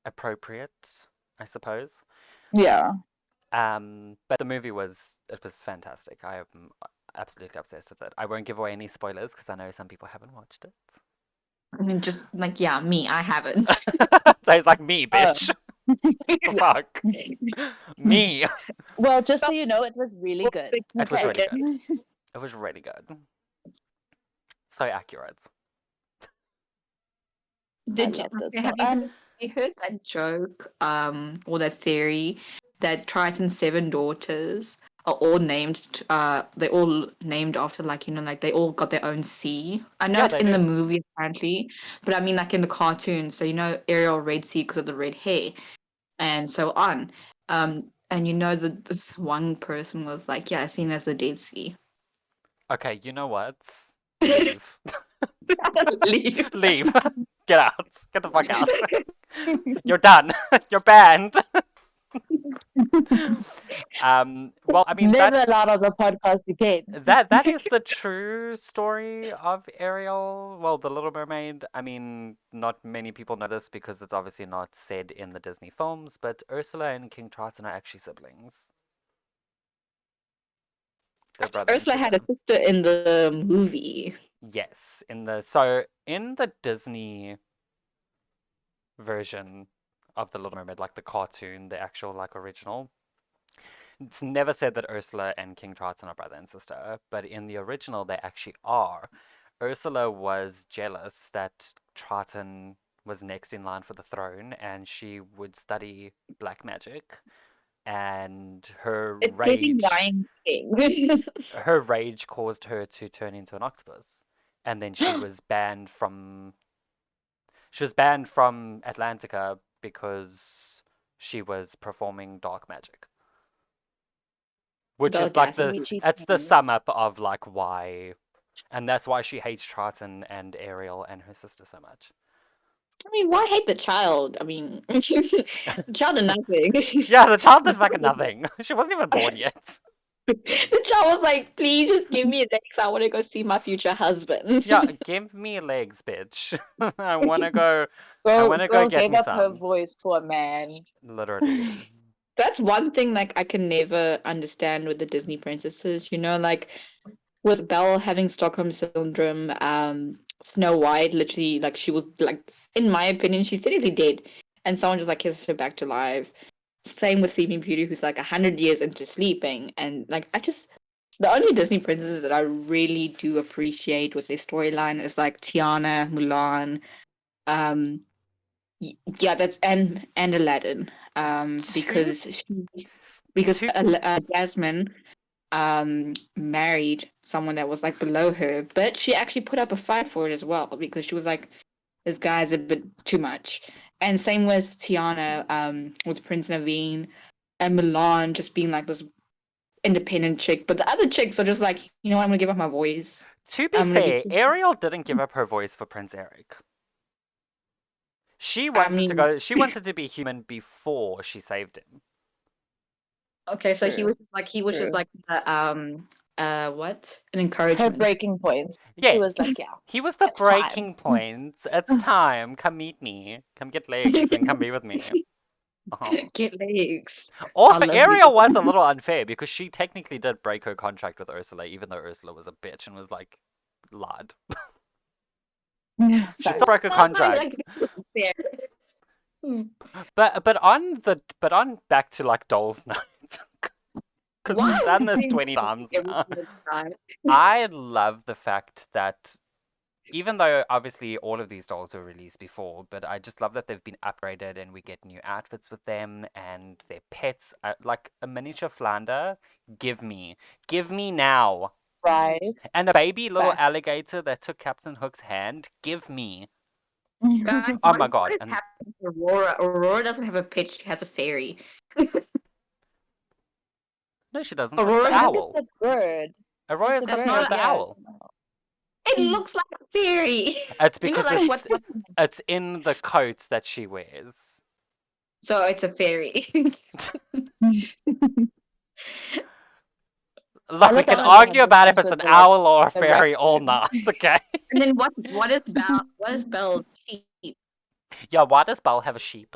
appropriate, I suppose. Yeah. But the movie was fantastic. I am absolutely obsessed with it. I won't give away any spoilers because I know some people haven't watched it. I mean, just like yeah, me, I haven't. So it's like me, Oh. bitch. Fuck. Me. Well, just so Stop you know, it was really good. It was Okay. really good. It was really good. So accurate. I Did you, loved it. have So you heard, that joke, or that theory that Triton's 7 daughters are all named. They all named after like like they all got their own sea. I know Yeah, it's they in the do. movie apparently, but I mean like in the cartoon. So Ariel Red Sea because of the red hair and so on. And the one person was like, yeah, seen as the Dead Sea. Okay, you know what? Leave. Leave. Leave. Get out. Get the fuck out. You're done. You're banned. Well, I mean Never allowed on the podcast again. that is the true story of Ariel. Well, the Little Mermaid. I mean, not many people know this because it's obviously not said in the Disney films, but Ursula and King Triton are actually siblings. They're brother and Ursula had a sister. sister in the movie. Yes, in the Disney version of the Little Mermaid, like the cartoon, the actual like original, it's never said that Ursula and King Triton are brother and sister, but in the original they actually are. Ursula was jealous that Triton was next in line for the throne and she would study black magic, and It's giving Lion King. her rage caused her to turn into an octopus. And then she was banned from Atlantica because she was performing dark magic. Which The is like audacity. Witchy it's the sum things. up of like why, and that's why she hates Triton and Ariel and her sister so much. I mean, why hate the child? I mean, the child did nothing. Yeah, the child did fucking nothing. She wasn't even born yet. The child was like, please just give me legs. I want to go see my future husband. Yeah, give me legs, bitch. I wanna go. I Girl, wanna go girl get gave me up her some. voice for a man. Literally. That's one thing like I can never understand with the Disney princesses. Like with Belle having Stockholm syndrome, Snow White literally like she was like, in my opinion, she's technically dead, and someone just like kisses her back to life. Same with Sleeping Beauty, who's like 100 years into sleeping, and like the only Disney princesses that I really do appreciate with their storyline is like Tiana, Mulan, um, yeah, that's and Aladdin, Two, because two. Jasmine married someone that was like below her, but she actually put up a fight for it as well because she was like, this guy's a bit too much. And same with Tiana, with Prince Naveen and Milan just being like this independent chick. But the other chicks are just like, you know what, I'm gonna give up my voice. To be I'm gonna be fair, Ariel didn't give up her voice for Prince Eric. I mean, She wanted to be human before she saved him. okay, so True. he was just True. like what? An Her encouragement. breaking point. He Yeah, was like, yeah, he was the it's time. breaking point. It's time. Come meet me. Come get legs and come be with me. Uh-huh. Get legs. I Also, love you. Ariel was a little unfair because she technically did break her contract with Ursula, even though Ursula was a bitch and was like, lied. She still broke Facts. her Not like contract. this was fair. Hmm. But on back to like Doll's Night, because Why we've are done we this doing 20 this times every now. single time? I love the fact that even though obviously all of these dolls were released before, but I just love that they've been upgraded and we get new outfits with them and their pets. Like a miniature Flounder, give me now. Right. And a baby little Facts. alligator that took Captain Hook's hand, give me. Guys, Oh my what god! is And happening to Aurora? Aurora doesn't have a pet, she has a fairy. no, she doesn't. It's Aurora the I has think it's owl. a bird. Aurora It's is a the that's fairy bird, of not the yeah. owl. it looks like a fairy. It's You know, because like it's in the coat that she wears. so it's a fairy. I Look, we love can how Hunter argue Hunter about if comes it's with an the like owl or a the fairy all raccoon. night, okay? And then what is Belle sheep? Yeah, why does Belle have a sheep?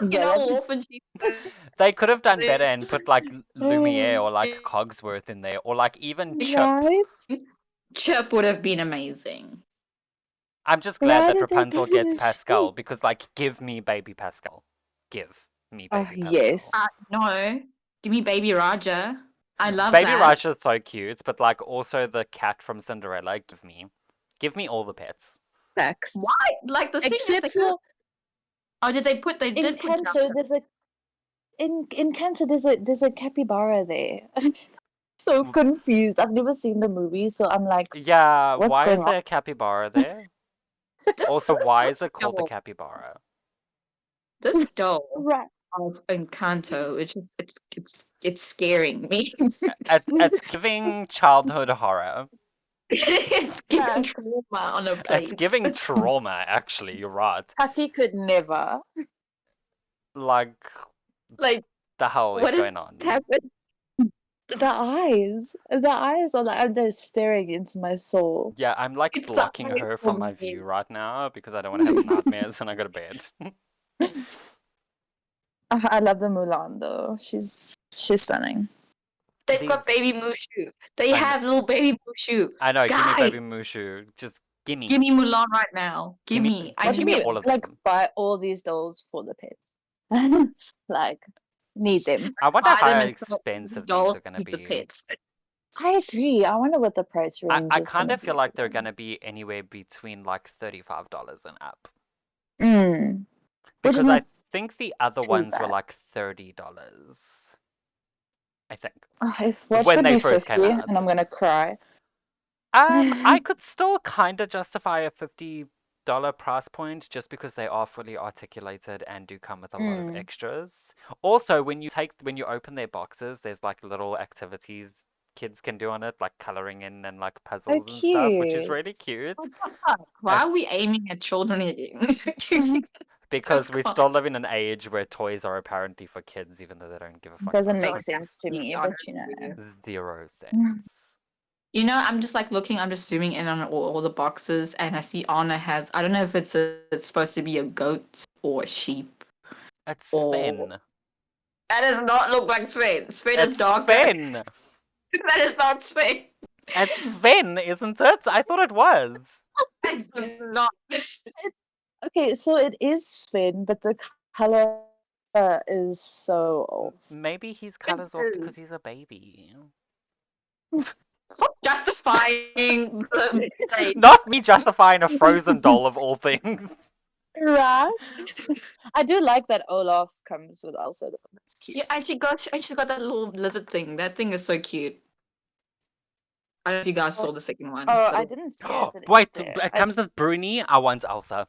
You Yeah, know, that's wolf and sheep. They could have done better and put like Lumiere or like Cogsworth in there, or like even Chip. right. Chip would have been amazing. I'm just glad Why that did they Rapunzel put in gets a Pascal sheep? because, like, give me baby Pascal. Give me Oh baby Pascal. yes. No, give me Baby Raja. I love Baby that. Rush is so cute, but like also the cat from Cinderella. Give me all the pets. Why? Facts. Like the thing is, Except for they in did put Canto, there's a in Cancer, there's a capybara there. So W- confused. I've never seen the movie, so I'm like, Yeah, what's why going is on? there a capybara there? This Also, why is this it called the doll, capybara? this doll Right. of Encanto, it's just it's scaring me. It's giving childhood horror. It's giving Fact. trauma on a It's plate. giving trauma, actually, you're right. Taki could never. Like, Like, the hell is what is going on? happening? The eyes are like they're staring into my soul. Yeah, I'm like It's the blocking eyes her for from my me. view right now because I don't want to have nightmares when I go to bed. I love the Mulan though. She's stunning. They've got These, baby Mushu. They I know, have little baby Mushu. I know, gimme Baby Guys, Mushu. Just give gimme. me Mulan right now. Give Gimme, me. I Watch gimme just me me need all of like them. buy all these dolls for the pets. Like need them. I wonder buy them how and sell these expensive these dolls are to gonna keep the be. pets. I agree. I wonder what the price range I is kind gonna of be feel like for they're them. gonna be anywhere between like $35 and up. Mm. Which is Because I not think the other too ones were bad. like $30. I think. If watch When them they be first came 50 and out. I'm gonna cry. I could still kind of justify a $50 price point just because they are fully articulated and do come with a lot of Mm. extras. Also, when you open their boxes, there's like little activities kids can do on it, like coloring in and like So puzzles and stuff, which is cute. really cute. What the fuck? Why are we It's aiming at children again? because Just we can't. still live in an age where toys are apparently for kids, even though they don't give a fuck Doesn't about make Don't kids. sense to be me, but honest you with you. know. Zero sense. You know, I'm just like looking, I'm just zooming in on all the boxes, and I see Anna has, I don't know if it's supposed to be a goat or a sheep, It's or. Sven. That does not look like Sven. Sven is It's darker. Sven. That is not Sven. It's Sven, isn't it? I thought it was. It does not. Okay, so it is Sven, but the color is so off. Maybe his It color's off is. because he's a baby. Stop justifying the Not face. me justifying a frozen doll of all things. Right? I do like that Olaf comes with Elsa though. That's Yeah, cute. and she's got that little lizard thing. That thing is so cute. I don't know if you guys Oh, saw the second one, oh, but I didn't see it, but it's Wait, there. it comes with Bruni. I want Elsa.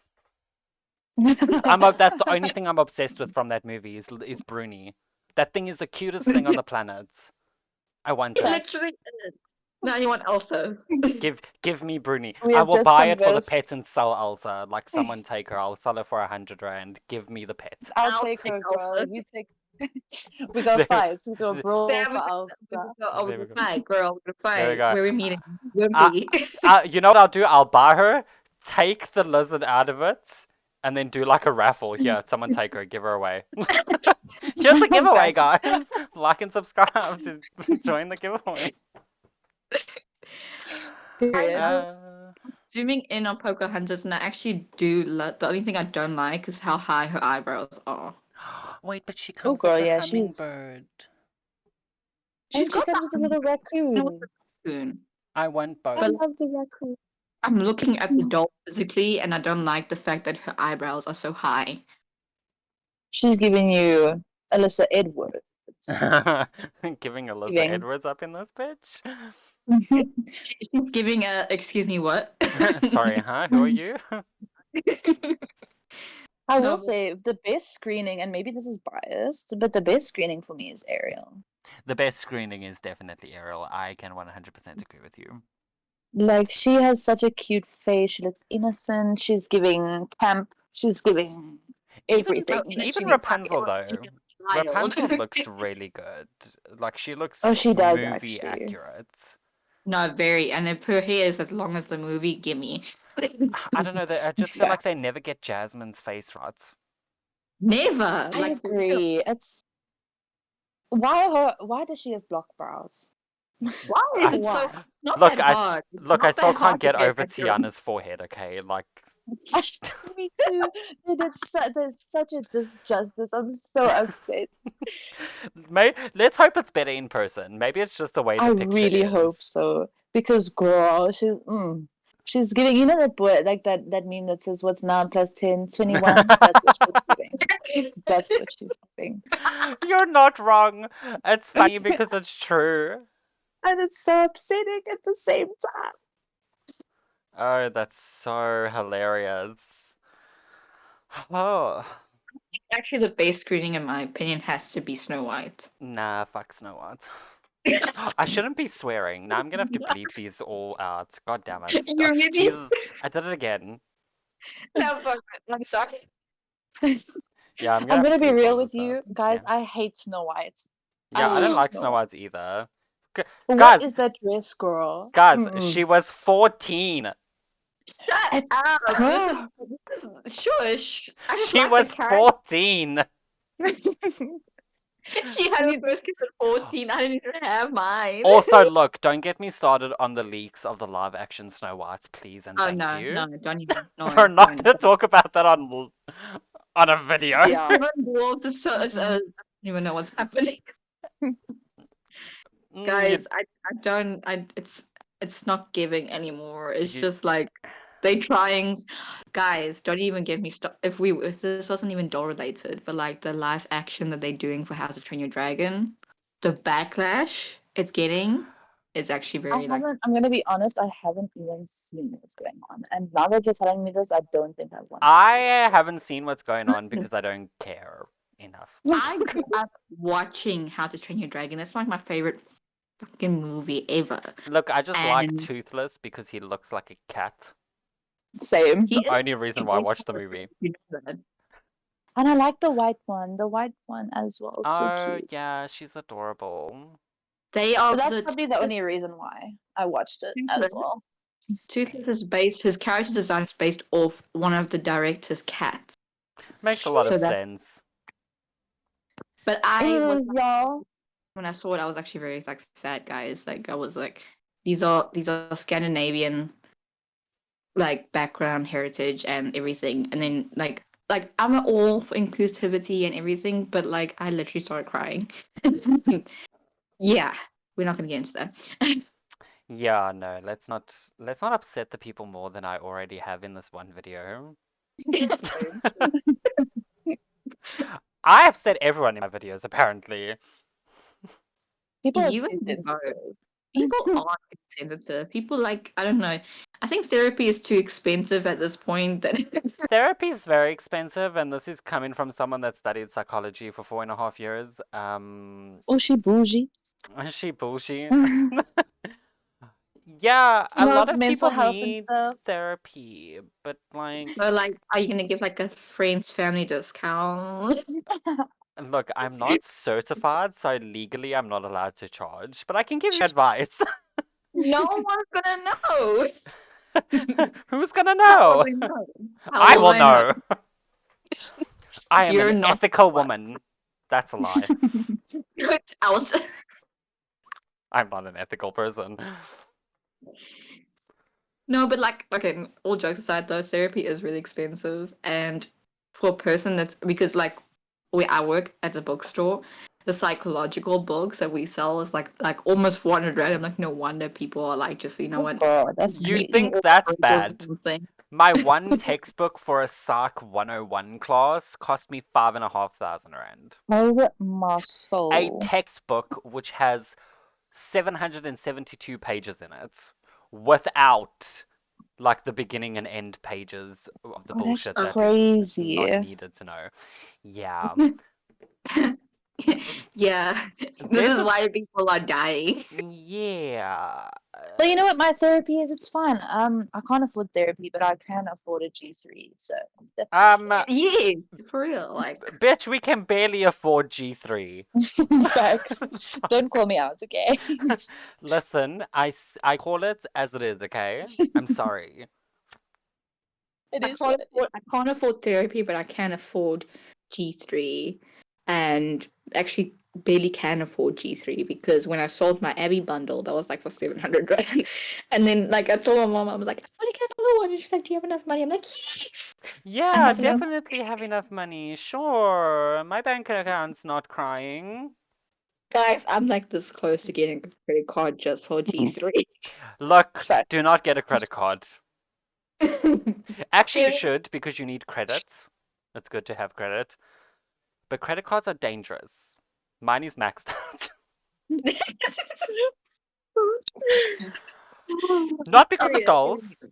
it's That's the only thing I'm obsessed with from that movie is Bruni. That thing is the cutest thing on the planet. I want it it. Fact. literally is. Now you want Elsa. Give me Bruni. We I have will just buy it for the conversed. pet and sell Elsa. Like someone take her. I'll sell her for 100 rand. Give me the pet. I'll I'll take take her, girl. Elsa. You take. We go There, fight. We go brawl Sam, for we Elsa. could go over there we the go. fight, girl. The There we fight. go. Where we meeting? I, Wimpy. you know what I'll do? I'll buy her, take the lizard out of it, and then do like a raffle. Here, someone take her, give her away. Here's the giveaway, Fact. guys. Like and subscribe to join the giveaway. Period. I'm Uh, zooming in on Pocahontas, and I actually do love. The only thing I don't like is how high her eyebrows are. wait, but she Oh, comes with girl, the yeah, she's. hummingbird. She's And she got comes with a little the raccoon. raccoon. I want I But both. love the raccoon. I'm looking at the doll physically, and I don't like the fact that her eyebrows are so high. She's giving you Alyssa Edwards. Giving Alyssa Giving. Edwards up in this bitch. She's giving a. Excuse me, what? Sorry, huh? Who are you? I will No, say the best screening, and maybe this is biased, but the best screening for me is Ariel. The best screening is definitely Ariel. I can 100% agree with you. Like she has such a cute face. She looks innocent. She's giving camp. She's giving Even no, everything that she even needs to Rapunzel give. though. Rapunzel looks really good. Like she Oh, looks she does movie actually. accurate. No, very. And if her hair is as long as the movie, gimme. I don't know, I just feel like they Facts. never get Jasmine's face right. Never. I Like, for real. agree. It's why her. Why does she have block brows? Why is it so? Why? It's not Look, that hard. It's look, I not still that can't hard to get get over accurate. Tiana's forehead, okay? Like Me too. There's such a disjustice. I'm so upset. Let's hope it's better in person. Maybe it's just the way I the picture really hope is. so because girl, she's giving. You know that boy, like that meme that says, "What's 9 plus 10? 21." That's what she's giving. That's what she's. thing. You're not wrong. It's funny because it's true. And it's so upsetting at the same time. Oh, that's so hilarious. Oh, Actually, the base screening, in my opinion, has to be Snow White. nah, fuck Snow White. I shouldn't be swearing. Now I'm gonna have to bleep these all out. God damn it. You're really Jesus, I did it again. no fuck it. I'm sorry. Yeah, I'm gonna I'm have gonna to be bleep all real of with this out. you guys. Yeah. I hate Snow White. I Yeah, I don't hate like Snow Snow White. White either. G- What Guys, is that dress, girl? guys, she Mm-mm. was 14. Shut It's up. her. This is shush. I just She like the was character. 14. She had her You- first kiss at 14. I didn't even have mine. Also, look, don't get me started on the leaks of the live action Snow Whites, please and Oh thank no, you. no, don't even. No, We're not don't. gonna talk about that on a video. It's Yeah. 7 dwarves. I Mm-mm. don't even know what's happening. Mm, Guys, I don't. It's not giving anymore. It's you, just like they trying. Guys, don't even get me stuck. If this wasn't even doll related, but like the live action that they're doing for How to Train Your Dragon, the backlash it's getting, it's actually I very like. haven't. I'm gonna be honest. I haven't even seen what's going on. And now that you're telling me this, I don't think I want to see I haven't seen what's going on Listen, because I don't care enough. it. I grew up watching How to Train Your Dragon. That's like my favorite fucking movie ever. Look, I just like And Toothless because he looks like a cat. Same. he is Only reason why I watched the movie. you know that. And I like the white one. The white one as well. So Oh, cute. yeah, she's adorable. They But are that's the probably the only reason why I watched it as Toothless. well. Toothless is based. His character design is based off one of the director's cats. Makes a lot of So that. sense. But I was Anyways, y'all. when I saw it, I was actually very like sad, guys. Like I was like, these are Scandinavian like background heritage and everything, and then like I'm all for inclusivity and everything, but like I literally started crying. Yeah, we're not gonna get into that. Yeah, no, let's not upset the people more than I already have in this one video. Same. I upset everyone in my videos, apparently. People are You too and me both. sensitive. People aren't sensitive. People like I don't know. I think therapy is too expensive at this point. That Therapy is very expensive, and this is coming from someone that studied psychology for 4.5 years. Oh, she bougie. She bullshit. Yeah, a No, lot it's of mental people health and need stuff. therapy, but like, so like, are you gonna give like a friend's family discount? look, I'm not certified, so legally I'm not allowed to charge, but I can give you advice. No one's gonna know. Who's gonna How will know? they know? How I will will they know? know. I am You're an not ethical one. woman. That's a lie. I was I'm not an ethical person. no, but like, okay, all jokes aside, though, therapy is really expensive, and for a person that's because like where I work at a bookstore, the psychological books that we sell is like almost 400 rand. I'm like, no wonder people are like, just you know Oh what, god, that's You eating think all that's the words bad? or something. My one textbook for a Psych 101 class cost me 5,500 rand. oh my A soul. textbook which has 772 pages in it, without like the beginning and end pages of the Oh, that's bullshit that is crazy. not needed to know. Yeah. Yeah, this There's is a why people are dying. yeah. But you know what my therapy is? It's fine. I can't afford therapy, but I can afford a G3, so that's Um, Yes, for real. Like, bitch, we can barely afford G3. fine. Facts. Don't call me out, okay? Listen, I call it as it is, okay? I'm sorry. It is what it I can't afford therapy, but I can afford G3, and actually barely can afford G3 because when I sold my Abby bundle, that was like for 700 rand. And then like I told my mom, I was like, I want to get another one. And she's like, do you have enough money? I'm like, yes. I Yeah, have enough. definitely have enough money. Sure, my bank account's not crying. Guys, I'm like this close to getting a credit card just for is. G3. Look, Fact. do not get a credit card. Actually, you It's should because you need credits. It's good to have credit. But credit cards are dangerous. Mine is maxed out. Not because of Serious. dolls.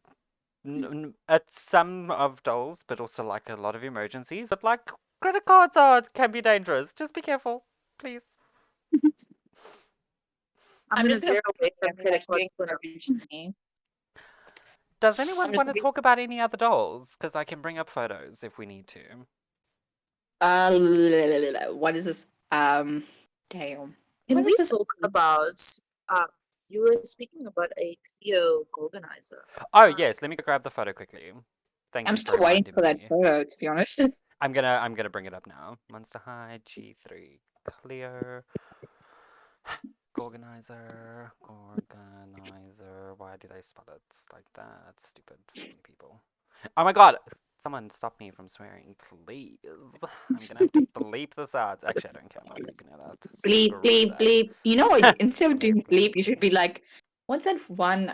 At some of dolls, but also like a lot of emergencies. But like credit cards are can be dangerous. Just be careful, please. I'm I'm gonna just gonna veer put away it from in, credit like doing cards for now. emergency. Does I'm anyone just want gonna to be talk about any other dolls? Because I can bring up photos if we need to. what is this? Damn. Can What is we this? talk about um you were speaking about a Cleo organizer. Oh Um, yes, let me go grab the photo quickly. Thank I'm you for still waiting reminding for that me. photo, to be honest. I'm gonna bring it up now. Monster High G3 Cleo Organizer. Why did I spell it like that? Stupid fucking people. Oh my god! Someone stop me from swearing, please. I'm gonna have to bleep this out. Actually, I don't care. I'm not bleeping it out. Bleep, Screw bleep, that. bleep. You know what? Instead of Bleep, doing bleep, bleep, you should bleep. be like, what's that one?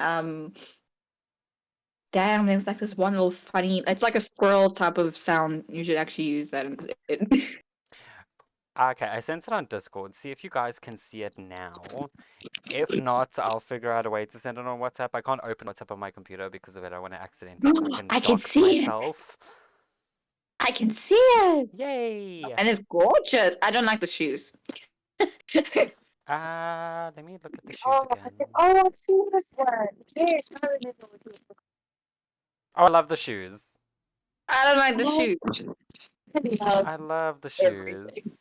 Damn, there's like this one little funny. It's like a squirrel type of sound. You should actually use that. Okay, I sent it on Discord. See if you guys can see it now. If not, I'll figure out a way to send it on WhatsApp. I can't open WhatsApp on my computer because of it. I want to accidentally fucking I can dox see it. myself. I can see it. Yay! And it's gorgeous. I don't like the shoes. Let me look at the shoes oh, again. I've seen this one. Yes, I remember what you Oh, I love the shoes. I don't like the were shoes. talking about. I love the Everything. shoes.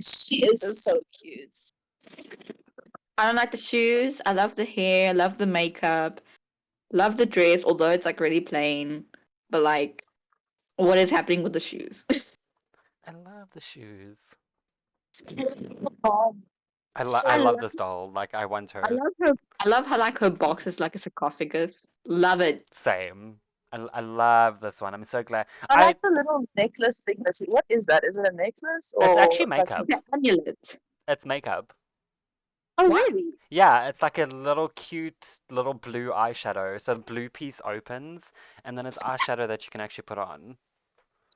She is so cute. I don't like the shoes. I love the hair. Love the makeup. Love the dress, although it's like really plain. But like, what is happening with the shoes? I love the shoes. Um, I I so love love this doll. Like I want I her. love her. I love how like her box is like a sarcophagus. Love it. Same. I love this one. I'm so glad. I like the little necklace thing. What is that? Is it a necklace It's actually or like? makeup. The amulet. It's makeup. Oh, What? really? Yeah, it's like a little cute little blue eyeshadow. So the blue piece opens, and then it's eyeshadow that you can actually put on.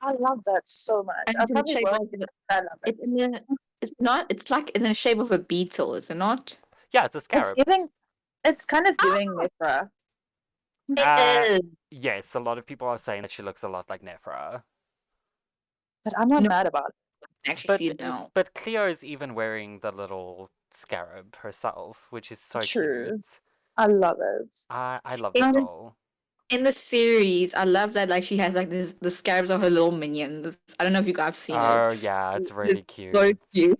I love that so much. And I it's in the probably shape won't. of I love it's it. in the it's not it's like in the shape of a beetle, is it not? Yeah, it's a It's scarab. giving. It's kind of giving Mithra. It Uh, is. yes, a lot of people are saying that she looks a lot like Nephra. But I'm not No, mad about it. I actually But see it now. but Cleo is even wearing the little scarab herself, which is so cute. True. I love it. I love this In the doll. in the series, I love that like she has like this the scarabs of her little minions. I don't know if you guys have seen it. Oh yeah, it's really It's so cute. cute.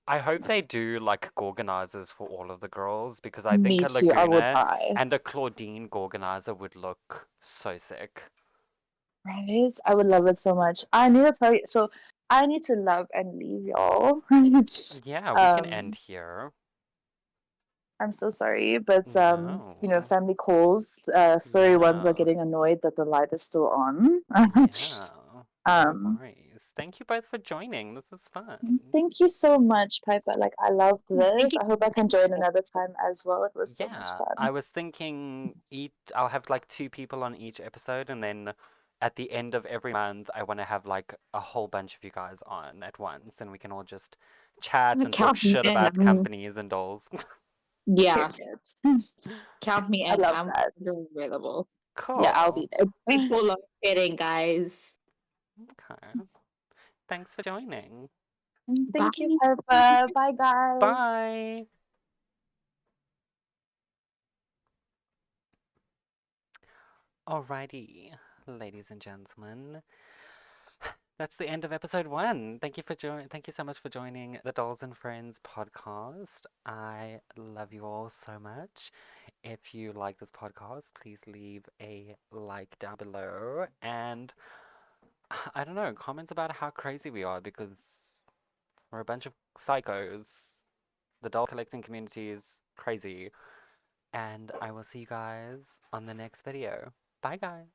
I hope they do like Gorganizers for all of the girls because I think Me a too. I would Laguna buy. and a Claudine Gorganizer would look so sick. Right? I would love it so much. I need to tell you. So I need to love and leave y'all. Yeah, we can end um, here. I'm so sorry, but No. family calls. Furry ones are Yeah. getting annoyed that the light is still on. Yeah. No um, worries. Thank you both for joining. This is fun. thank you so much, Piper. Like I love Thank this. you. I hope I can join another time as well. It was so much Yeah, I fun. was thinking each I'll have like two people on each episode and then at the end of every month I want to have like a whole bunch of you guys on at once and we can all just chat and talk Count me shit in. about companies and dolls. Yeah, Period. count me I in. love I'm that. available. Yeah, I'll Cool. be there. Before long getting, guys. Okay. Thanks for joining. Thank you, Bye. Piper. Bye, guys. Bye. Alrighty, ladies and gentlemen. That's the end of episode one. Thank you so much for joining the Dolls and Friends podcast. I love you all so much. If you like this podcast, please leave a like down below and I don't know, comments about how crazy we are because we're a bunch of psychos. The doll collecting community is crazy. And I will see you guys on the next video. Bye guys.